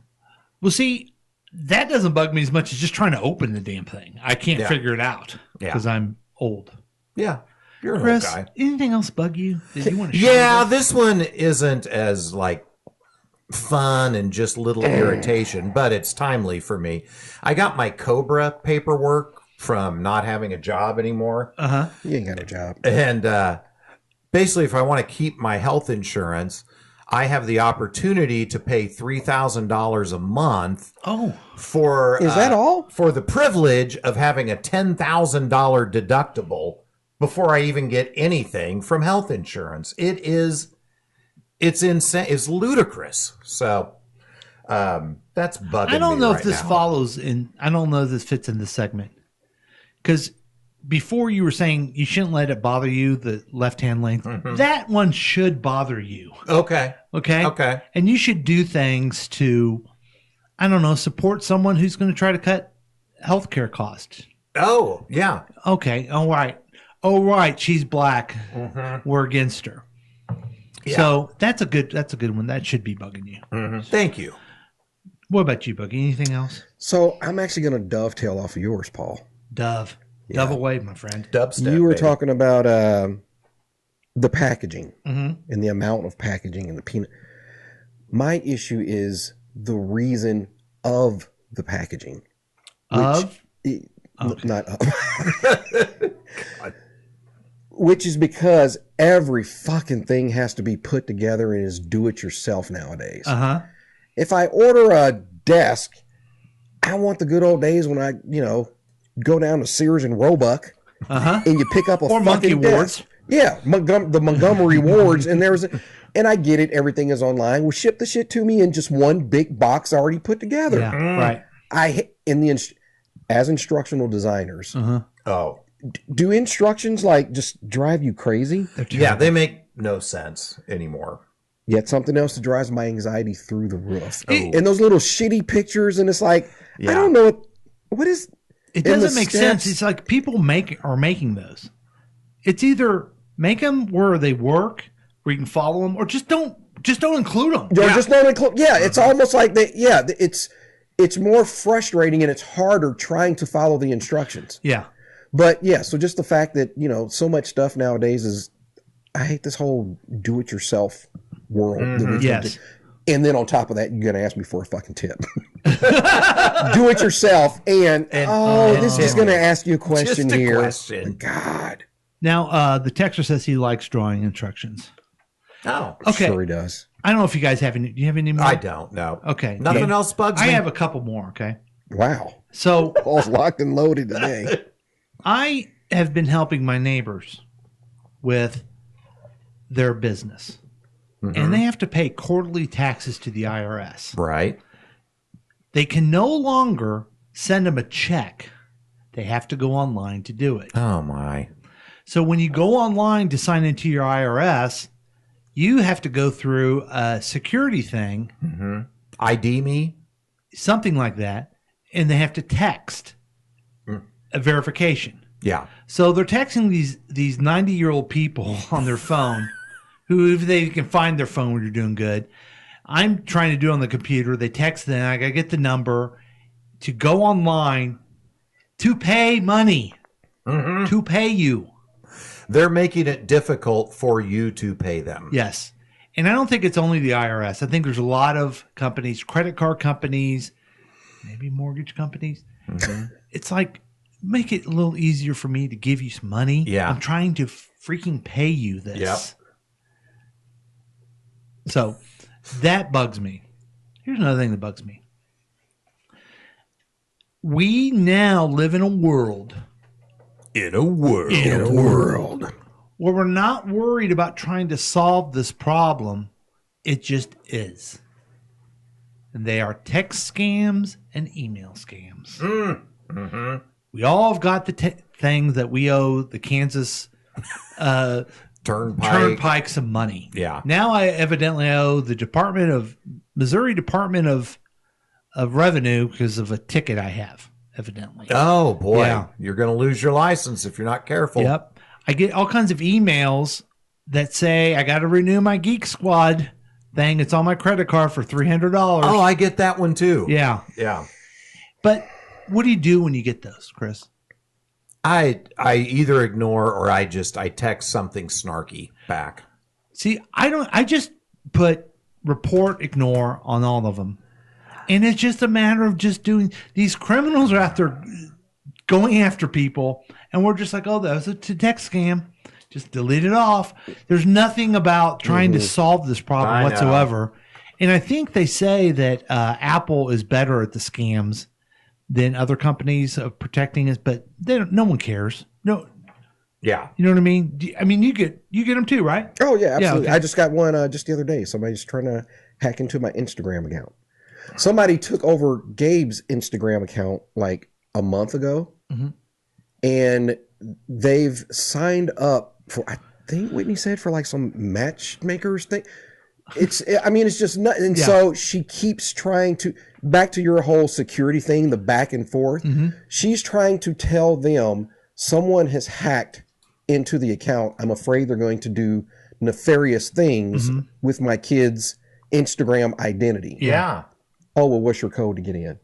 Well, see, that doesn't bug me as much as just trying to open the damn thing. I can't figure it out because I'm old. Yeah. You're an Chris, old guy. anything else bug you that you want to Yeah, this one isn't as fun and just little irritation, but it's timely for me. I got my Cobra paperwork from not having a job anymore. You ain't got a job. And basically, if I want to keep my health insurance, I have the opportunity to pay $3,000 a month. Oh, for is that all? For the privilege of having a $10,000 deductible before I even get anything from health insurance. It's insane. It's ludicrous. So that's bugging me. I don't know right if this now. follows in. I don't know if this fits in this segment because before you were saying you shouldn't let it bother you, the left-hand length. That one should bother you. Okay. Okay. And you should do things to, I don't know, support someone who's going to try to cut healthcare costs. Oh, yeah. Okay. All right. She's black. We're against her. Yeah. So that's a good one. That should be bugging you. Thank you. What about you, Buggy? Anything else? So I'm actually going to dovetail off of yours, Paul. Dove away, my friend. Dubstep. You were baby. talking about the packaging and the amount of packaging and the peanut. My issue is the reason of the packaging. Not of. Which is because every fucking thing has to be put together and is do-it-yourself nowadays. If I order a desk, I want the good old days when I, go down to Sears and Roebuck and you pick up a or fucking Monkey desk. Ward's. Yeah, the Montgomery wards, and and I get it. Everything is online. Well, ship the shit to me in just one big box already put together. Yeah, right. As instructional designers. Oh, do instructions like just drive you crazy? Yeah, they make no sense anymore. Yet something else that drives my anxiety through the roof. And those little shitty pictures, and it's like, I don't know what is. It doesn't make sense. It's like people are making those. It's either make them where they work, where you can follow them, or just don't include them. Just don't include. Yeah, it's almost like that. Yeah, it's more frustrating and it's harder trying to follow the instructions. Yeah. But yeah, so just the fact that, so much stuff nowadays is, I hate this whole do-it-yourself world. That we've come to. And then on top of that, you're going to ask me for a fucking tip. Do it yourself. And this is going to ask you a question just a here. Question. God. Now, the texter says he likes drawing instructions. Oh, okay. Sure he does. I don't know if you guys have any. Do you have any more? I don't know. Okay. Nothing else bugs me. I have a couple more. Okay. Wow. So all's locked and loaded today. I have been helping my neighbors with their business. And they have to pay quarterly taxes to the IRS. Right. They can no longer send them a check. They have to go online to do it. Oh, my. So when you go online to sign into your IRS, you have to go through a security thing. ID me? Something like that. And they have to text a verification. Yeah. So they're texting these 90-year-old people on their phone who, if they can find their phone when you're doing good. I'm trying to do it on the computer. They text them. I got to get the number to go online to pay money, to pay you. They're making it difficult for you to pay them. Yes. And I don't think it's only the IRS. I think there's a lot of companies, credit card companies, maybe mortgage companies. It's like, make it a little easier for me to give you some money. Yeah. I'm trying to freaking pay you this. Yep. So that bugs me. Here's another thing that bugs me. We now live in a world. Where we're not worried about trying to solve this problem. It just is. And they are text scams and email scams. We all have got the things that we owe the Kansas Turnpike some money. Yeah. Now I evidently owe the Missouri Department of Revenue because of a ticket I have, evidently. Oh, boy. Yeah. You're going to lose your license if you're not careful. Yep. I get all kinds of emails that say I got to renew my Geek Squad thing. It's on my credit card for $300. Oh, I get that one too. Yeah. Yeah. But what do you do when you get those, Chris? I either ignore or I text something snarky back. See, I just put report, ignore on all of them. And it's just a matter of just doing, these criminals are out there going after people. And we're just like, oh, that was a text scam. Just delete it off. There's nothing about trying to solve this problem whatsoever. And I think they say that Apple is better at the scams than other companies of protecting us, but no one cares. No. Yeah. You know what I mean? You get them too, right? Oh yeah, absolutely. Yeah, okay. I just got one just the other day. Somebody's trying to hack into my Instagram account. Somebody took over Gabe's Instagram account like a month ago, and they've signed up for, I think Whitney said, for like some matchmakers thing. It's just not. And so she keeps trying to, back to your whole security thing, the back and forth. She's trying to tell them someone has hacked into the account. I'm afraid they're going to do nefarious things with my kid's Instagram identity. Yeah. Oh, well, what's your code to get in?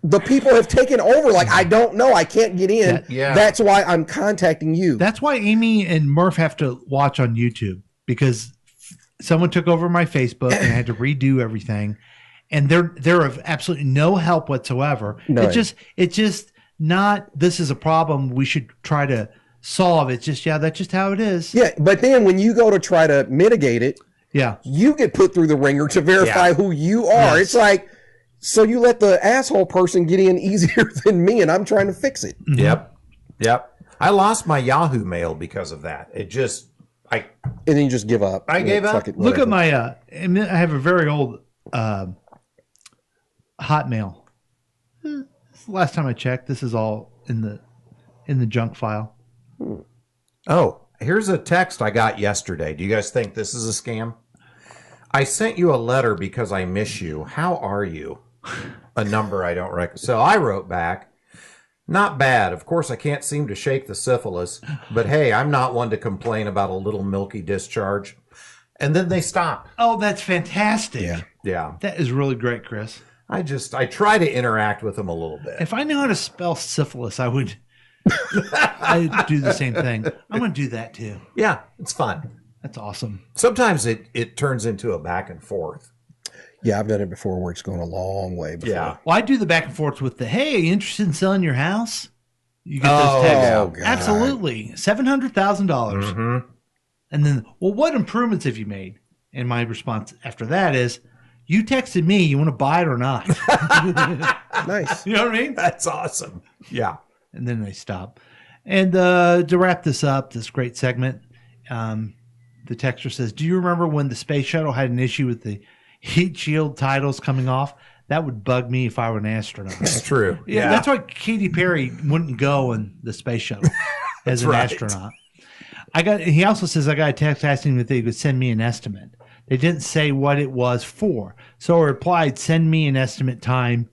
The people have taken over. Like, I don't know. I can't get in. That's why I'm contacting you. That's why Amy and Murph have to watch on YouTube, because someone took over my Facebook and I had to redo everything. And they're of absolutely no help whatsoever. No. It's just not, this is a problem we should try to solve. It's just, that's just how it is. Yeah, but then when you go to try to mitigate it, you get put through the ringer to verify who you are. It's like, so you let the asshole person get in easier than me, and I'm trying to fix it. Yep. I lost my Yahoo Mail because of that. And then you just give up. I gave up. Fuck it, Look at whatever. my. I have a very old Hotmail. Last time I checked, this is all in the junk file. Oh, here's a text I got yesterday. Do you guys think this is a scam? I sent you a letter because I miss you. How are you? A number I don't recognize. So I wrote back, not bad. Of course, I can't seem to shake the syphilis, but hey, I'm not one to complain about a little milky discharge. And then they stop. Oh, that's fantastic. Yeah. That is really great, Chris. I try to interact with them a little bit. If I knew how to spell syphilis, I would I'd do the same thing. I'm going to do that too. Yeah, it's fun. That's awesome. Sometimes it turns into a back and forth. Yeah, I've done it before where it's going a long way before. Yeah. Well, I do the back and forth with the, hey, you interested in selling your house? You get those texts. Oh, God. Absolutely. $700,000. Mm-hmm. And then, well, what improvements have you made? And my response after that is, you texted me, you want to buy it or not? Nice. You know what I mean? That's awesome. Yeah. And then they stop. And to wrap this up, this great segment, the texter says, do you remember when the space shuttle had an issue with the heat shield titles coming off? That would bug me if I were an astronaut. That's true. Yeah, that's why Katy Perry wouldn't go in the space shuttle as an astronaut. He also says, I got a text asking if they could send me an estimate. They didn't say what it was for. So I replied, send me an estimate time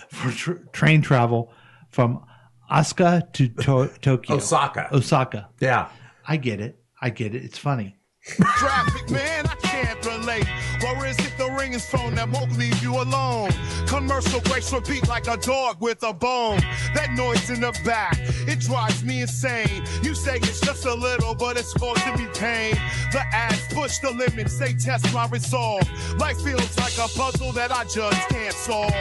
for train travel from Osaka to Tokyo. Osaka. Yeah. I get it. It's funny. Traffic, man, I can't relate. Or is it the ringing phone that won't leave you alone? Commercial breaks repeat like a dog with a bone. That noise in the back, it drives me insane. You say it's just a little, but it's causing me pain. The ads push the limits, they test my resolve. Life feels like a puzzle that I just can't solve.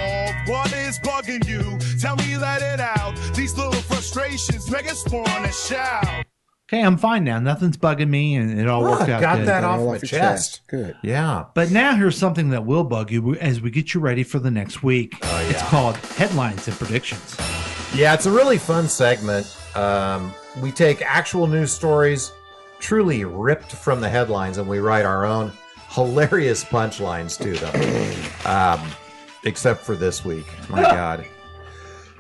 What is bugging you? Tell me, let it out. These little frustrations make us want to shout. Okay, I'm fine now. Nothing's bugging me, and it all worked out got good. that off my chest. Good. Yeah. But now here's something that will bug you as we get you ready for the next week. Oh, yeah. It's called Headlines and Predictions. Yeah, it's a really fun segment. We take actual news stories, truly ripped from the headlines, and we write our own hilarious punchlines to them. Except for this week. My God.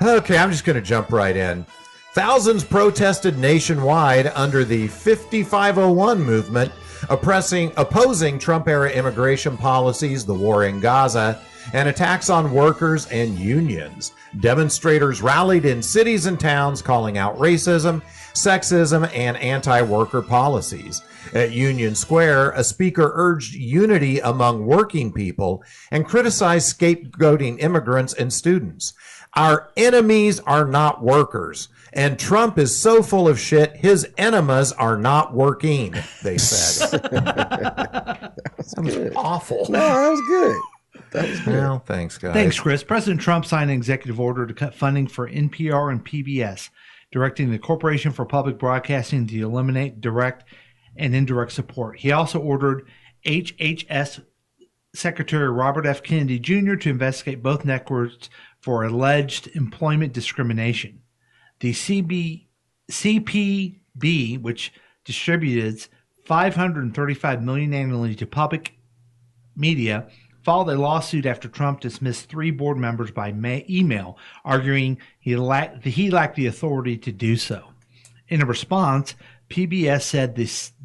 Okay, I'm just going to jump right in. Thousands protested nationwide under the 5501 movement, opposing Trump-era immigration policies, the war in Gaza, and attacks on workers and unions. Demonstrators rallied in cities and towns calling out racism, sexism, and anti-worker policies. At Union Square, a speaker urged unity among working people and criticized scapegoating immigrants and students. Our enemies are not workers. And Trump is so full of shit, his enemas are not working, they said. That was awful. No, that was good. That was good. Well, thanks, guys. Thanks, Chris. President Trump signed an executive order to cut funding for NPR and PBS, directing the Corporation for Public Broadcasting to eliminate direct and indirect support. He also ordered HHS Secretary Robert F. Kennedy Jr. to investigate both networks for alleged employment discrimination. The CPB, which distributes $535 million annually to public media, filed a lawsuit after Trump dismissed 3 board members by email, arguing he lacked the authority to do so. In a response, PBS said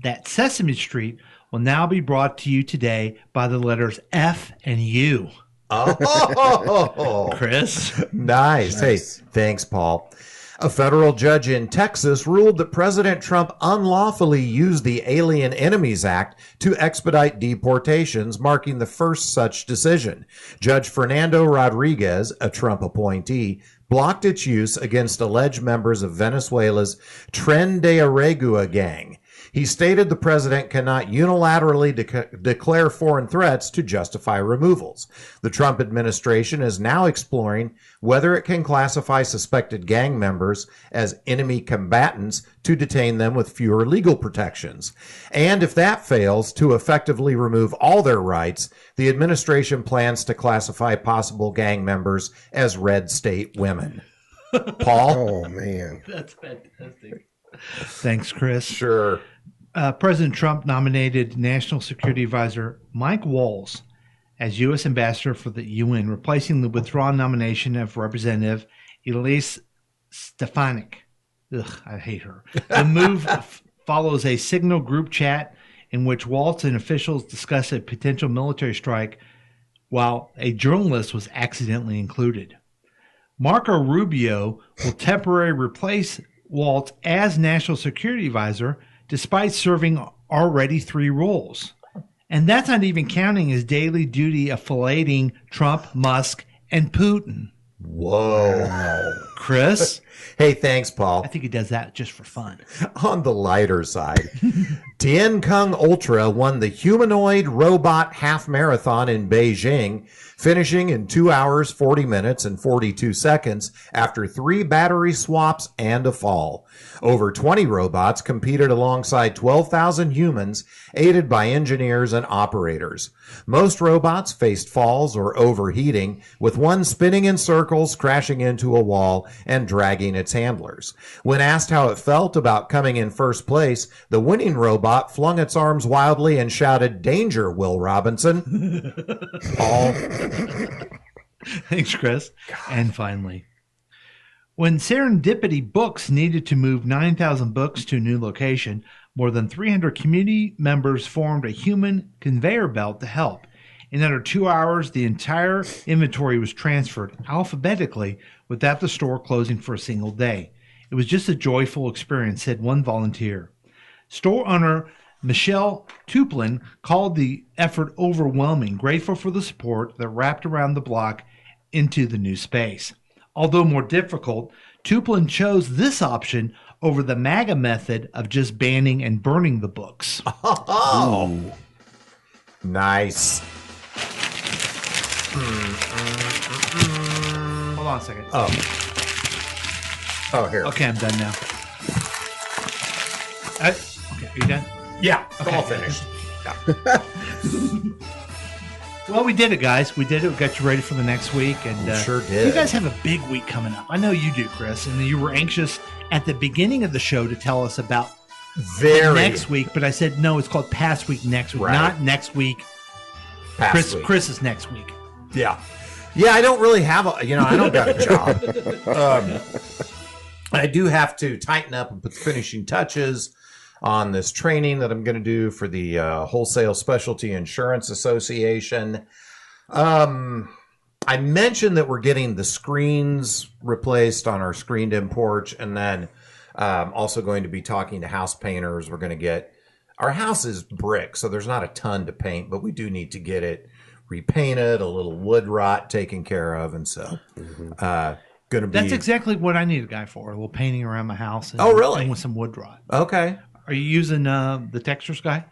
that Sesame Street will now be brought to you today by the letters F and U. Oh, Chris. Nice. Hey, thanks, Paul. A federal judge in Texas ruled that President Trump unlawfully used the Alien Enemies Act to expedite deportations, marking the first such decision. Judge Fernando Rodriguez, a Trump appointee, blocked its use against alleged members of Venezuela's Tren de Aragua gang. He stated the president cannot unilaterally declare foreign threats to justify removals. The Trump administration is now exploring whether it can classify suspected gang members as enemy combatants to detain them with fewer legal protections. And if that fails, to effectively remove all their rights, the administration plans to classify possible gang members as red state women. Paul? Oh, man. That's fantastic. Thanks, Chris. Sure. President Trump nominated National Security Advisor Mike Waltz as U.S. Ambassador for the UN, replacing the withdrawn nomination of Representative Elise Stefanik. Ugh, I hate her. The move follows a Signal group chat in which Waltz and officials discuss a potential military strike, while a journalist was accidentally included. Marco Rubio will temporarily replace Waltz as National Security Advisor, despite serving already 3 roles. And that's not even counting his daily duty of filleting Trump, Musk, and Putin. Whoa. Chris? Hey, thanks, Paul. I think he does that just for fun. On the lighter side, Tien Kung Ultra won the humanoid robot half marathon in Beijing, finishing in 2 hours, 40 minutes, and 42 seconds after 3 battery swaps and a fall. Over 20 robots competed alongside 12,000 humans, aided by engineers and operators. Most robots faced falls or overheating, with one spinning in circles, crashing into a wall, and dragging its handlers. When asked how it felt about coming in first place, the winning robot flung its arms wildly and shouted, "Danger, Will Robinson." Paul. Thanks, Chris. And finally, when Serendipity Books needed to move 9,000 books to a new location, more than 300 community members formed a human conveyor belt to help. In under 2 hours, the entire inventory was transferred alphabetically without the store closing for a single day. It was just a joyful experience, said one volunteer. Store owner Michelle Tuplin called the effort overwhelming, grateful for the support that wrapped around the block into the new space. Although more difficult, Tuplin chose this option over the MAGA method of just banning and burning the books. Oh, nice. Hold on a second. Oh, here. Okay, I'm done now. Okay, are you done? Yeah, Okay. all finished. Well, we did it, guys. We did it. We got you ready for the next week. And sure did. You guys have a big week coming up. I know you do, Chris. And you were anxious at the beginning of the show to tell us about next week. But I said, no, it's called Past Week Next Week, not next week. Past week. Chris is next week. Yeah. Yeah, I don't really have I don't got a job. I do have to tighten up and put the finishing touches on this training that I'm going to do for the Wholesale Specialty Insurance Association. I mentioned that we're getting the screens replaced on our screened-in porch, and then also going to be talking to house painters. We're going to get our house is brick, so there's not a ton to paint, but we do need to get it repainted, a little wood rot taken care of, and so going to be. That's exactly what I need a guy for. A little painting around my house. And, Oh, really? And with some wood rot. Okay. Are you using the Textures guy?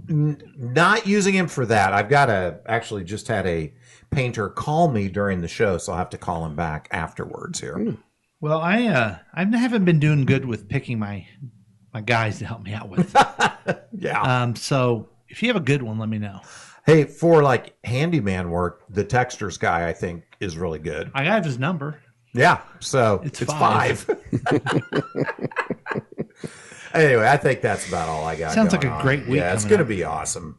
Not using him for that. I've got actually just had a painter call me during the show, so I'll have to call him back afterwards here. Well, I haven't been doing good with picking my guys to help me out with. Yeah. So if you have a good one, let me know. Hey, for like handyman work, the Textures guy I think is really good. I have his number. Yeah, so it's 5. Anyway, I think that's about all I got. Sounds like going a on. great week Yeah, it's coming going to up. be awesome.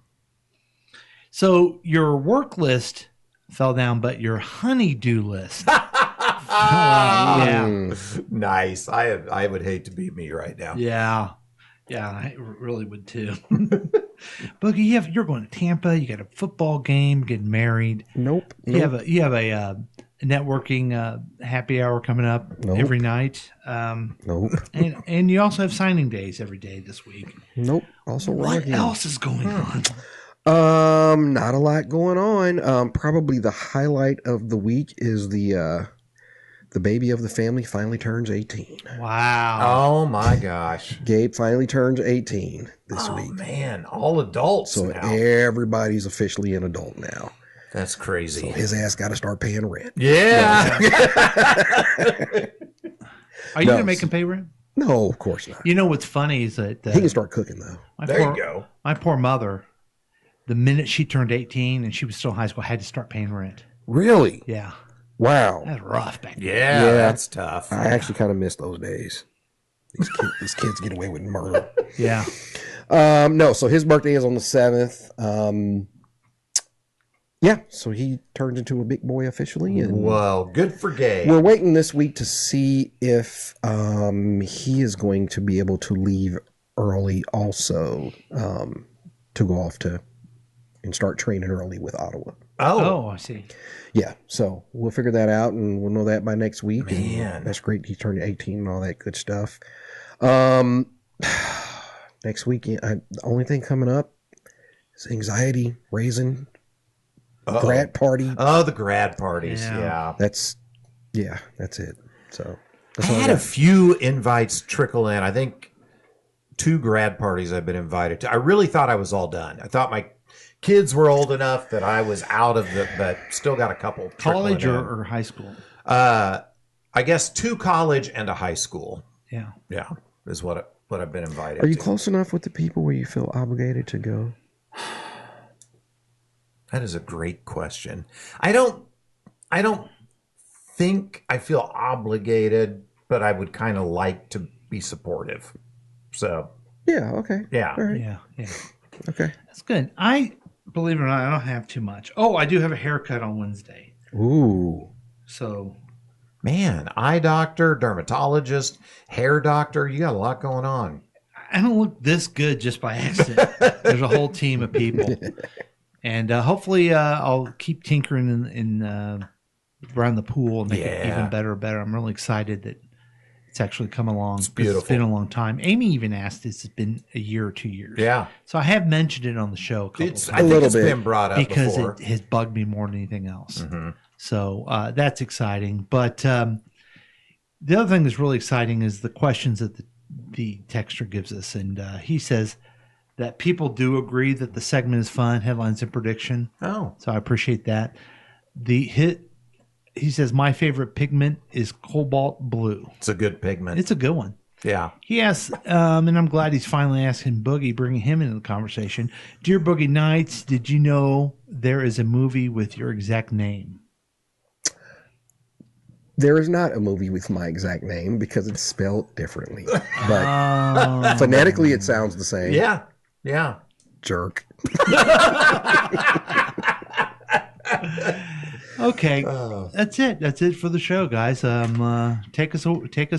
So your work list fell down, but your honey-do list. Yeah. Nice. I would hate to be me right now. Yeah. Yeah, I really would too. Boogie, you're going to Tampa. You got a football game. Getting married. Nope. You have a networking happy hour coming up every night. Nope. And you also have signing days every day this week. Nope. Also wrong What again. else is going on? Not a lot going on. Probably the highlight of the week is the baby of the family finally turns 18. Wow. Oh my gosh. Gabe finally turns 18 this week. Oh man, all adults So now. everybody's officially an adult now. That's crazy. So his ass got to start paying rent. Yeah. Are you going to make him pay rent? No, of course not. You know what's funny is that He can start cooking though. There you go. My poor mother, the minute she turned 18 and she was still in high school, had to start paying rent. Really? Yeah. Wow. That's rough back then. Yeah, that's tough. I actually kind of miss those days. These kids get away with murder. Yeah. No, so his birthday is on the 7th. Yeah, so he turned into a big boy officially. And Whoa, good for Gabe. we're waiting this week to see if he is going to be able to leave early also to go off to and start training early with Ottawa. Oh, I see. Yeah, so we'll figure that out, and we'll know that by next week. Man. And that's great. He turned 18 and all that good stuff. Next week, the only thing coming up is anxiety raising. Grad party. Oh, the grad parties. Yeah. That's it. So I had a few invites trickle in. I think 2 grad parties I've been invited to. I really thought I was all done. I thought my kids were old enough that I was out of it, but still got a couple. College or high school? I guess 2 college and a high school. Yeah. Yeah, is what I've been invited Are you to. close enough with the people where you feel obligated to go? That is a great question. I don't think I feel obligated, but I would kind of like to be supportive. So Yeah, okay. yeah. All right. Yeah. Okay. That's good. I believe it or not, I don't have too much. Oh, I do have a haircut on Wednesday. Ooh. So, Man, eye doctor, dermatologist, hair doctor, you got a lot going on. I don't look this good just by accident. There's a whole team of people. And hopefully I'll keep tinkering in around the pool and make it even better. I'm really excited that it's actually come along. It's beautiful. It's been a long time. Amy even asked this. It's been a year or 2 years. Yeah. So I have mentioned it on the show a couple times. I think it's been brought up because before. it has bugged me more than anything else. Mhm. So that's exciting. But the other thing that's really exciting is the questions that the texter gives us. And he says that people do agree that the segment is fun, headlines and prediction. Oh. So I appreciate that. He says, my favorite pigment is cobalt blue. It's a good pigment. It's a good one. Yeah. He asks, and I'm glad he's finally asking Boogie, bringing him into the conversation. Dear Boogie Nights, did you know there is a movie with your exact name? There is not a movie with my exact name because it's spelled differently. But phonetically, it sounds the same. Yeah. Yeah. Jerk. Okay, that's it. That's it for the show, guys. Take us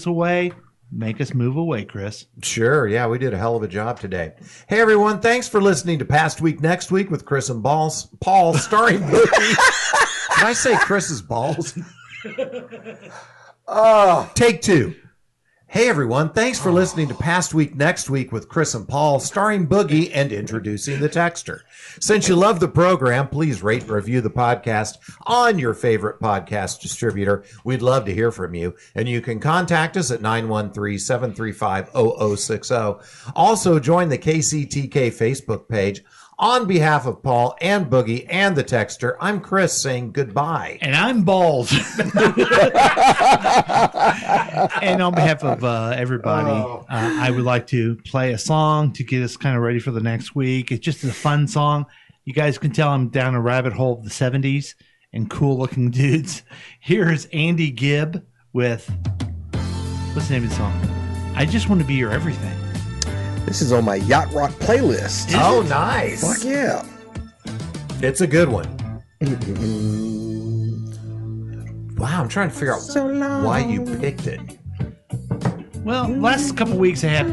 away. Make us move away, Chris. Sure. Yeah, we did a hell of a job today. Hey, everyone. Thanks for listening to Past Week Next Week with Chris and Paul, starring Boogie. Did I say Chris's balls? Take 2. Hey, everyone. Thanks for listening to Past Week Next Week with Chris and Paul, starring Boogie and introducing the texter. Since you love the program, please rate and review the podcast on your favorite podcast distributor. We'd love to hear from you. And you can contact us at 913-735-0060. Also, join the KCTK Facebook page. On behalf of Paul and Boogie and the texter, I'm Chris saying goodbye. And I'm Balls. And on behalf of everybody, I would like to play a song to get us kind of ready for the next week. It's just a fun song. You guys can tell I'm down a rabbit hole of the 70s and cool looking dudes. Here's Andy Gibb with, what's the name of the song? I Just Want to Be Your Everything. This is on my Yacht Rock playlist. Oh, nice. Fuck yeah. It's a good one. Wow, I'm trying to figure out why you picked it. Well, last couple weeks I had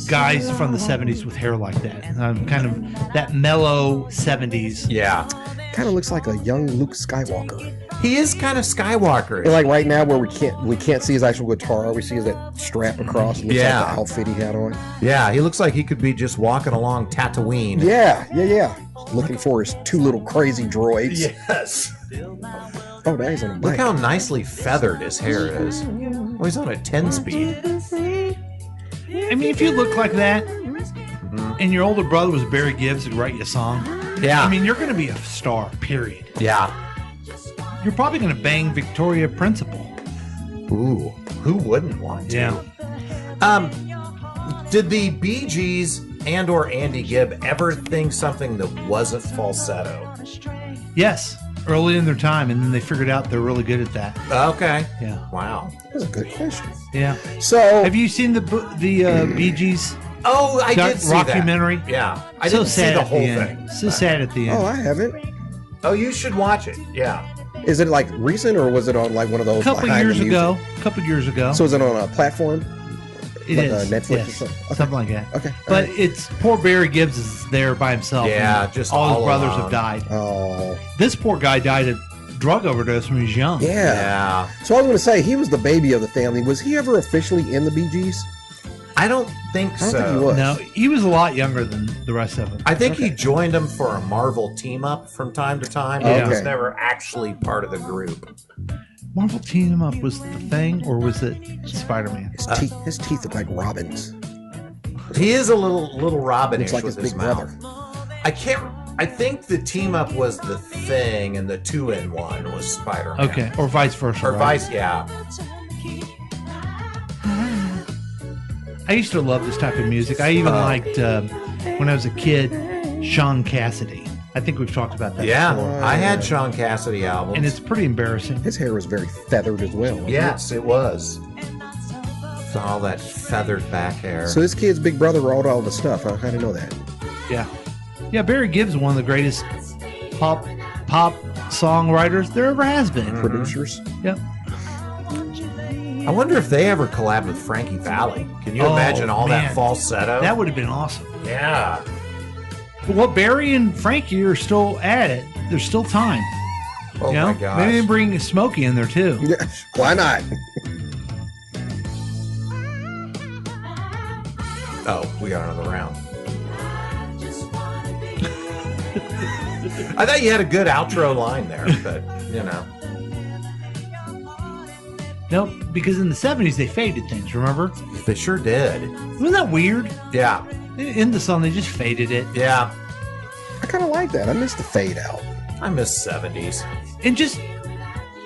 guys from the 70s with hair like that. Kind of that mellow 70s. Yeah. Kind of looks like a young Luke Skywalker. He is kind of Skywalker. And like right now, where we can't see his actual guitar, we see that strap across. It looks like the outfit he had on. Yeah, he looks like he could be just walking along Tatooine. Yeah. Looking for his 2 little crazy droids. Yes. Oh, now he's on a bike. Look how nicely feathered his hair is. Oh, he's on a 10-speed. I mean, if you look like that, and your older brother was Barry Gibbs who write you a song, yeah, I mean, you're going to be a star, period. Yeah. You're probably going to bang Victoria Principal. Ooh, who wouldn't want to? Yeah. Did the Bee Gees and or Andy Gibb ever think something that wasn't falsetto? Yes. early in their time, and then they figured out they're really good at that. Okay. Yeah. Wow. That's a good question. Yeah. So, have you seen the Bee Gees? Oh, I did see that. Documentary. Yeah, I so didn't see sad the at whole the end. thing. So sad at the end. Oh, I haven't. Oh, you should watch it. Yeah. Is it like recent, or was it on like one of those? A couple behind the years music? ago. So is it on a platform? It like is. Netflix Yes. or something? Okay. Something like that. Okay. But it's poor Barry Gibbs is there by himself. Yeah, and just all his all brothers alone. have died. Oh. This poor guy died of drug overdose when he was young. Yeah. So I was going to say, he was the baby of the family. Was he ever officially in the Bee Gees? I don't think I so. don't think he was. No, he was a lot younger than the rest of them. I think he joined them for a Marvel team up from time to time, but he was never actually part of the group. Marvel Team Up was the thing, or was it Spider-Man? His teeth look like Robin's. He is a little Robin-ish Looks like with his his big mouth. brother. I think the team up was the Thing, and the 2-in-1 was Spider-Man. Okay, or vice versa. Or right? vice, yeah. I used to love this type of music. I even liked, when I was a kid, Sean Cassidy. I think we've talked about that Yeah, before. I had Sean Cassidy albums. And it's pretty embarrassing. His hair was very feathered as well. wasn't Yes, it was. So all that feathered back hair. So this kid's big brother wrote all the stuff, huh? How do you know that? Yeah. Yeah, Barry Gibbs is one of the greatest pop songwriters there ever has been. Producers. Yep. I wonder if they ever collabed with Frankie Valli. Can you imagine all that man. falsetto? That would have been awesome. Yeah. Well, Barry and Frankie are still at it. There's still time. Oh You know? my gosh. Maybe bring Smokey in there too. Yeah, why not? Oh, we got another round. I thought you had a good outro line there, but you know. No, because in the 70s they faded things, remember? They sure did. Wasn't that weird? Yeah. In the song, they just faded it. Yeah. I kind of like that. I miss the fade out. I miss 70s. And just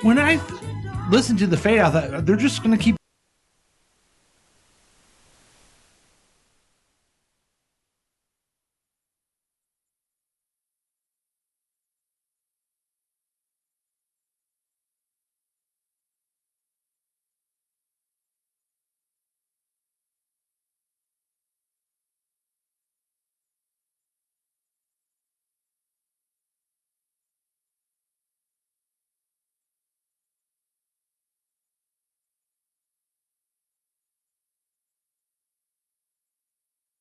when I listened to the fade out, I thought they're just going to keep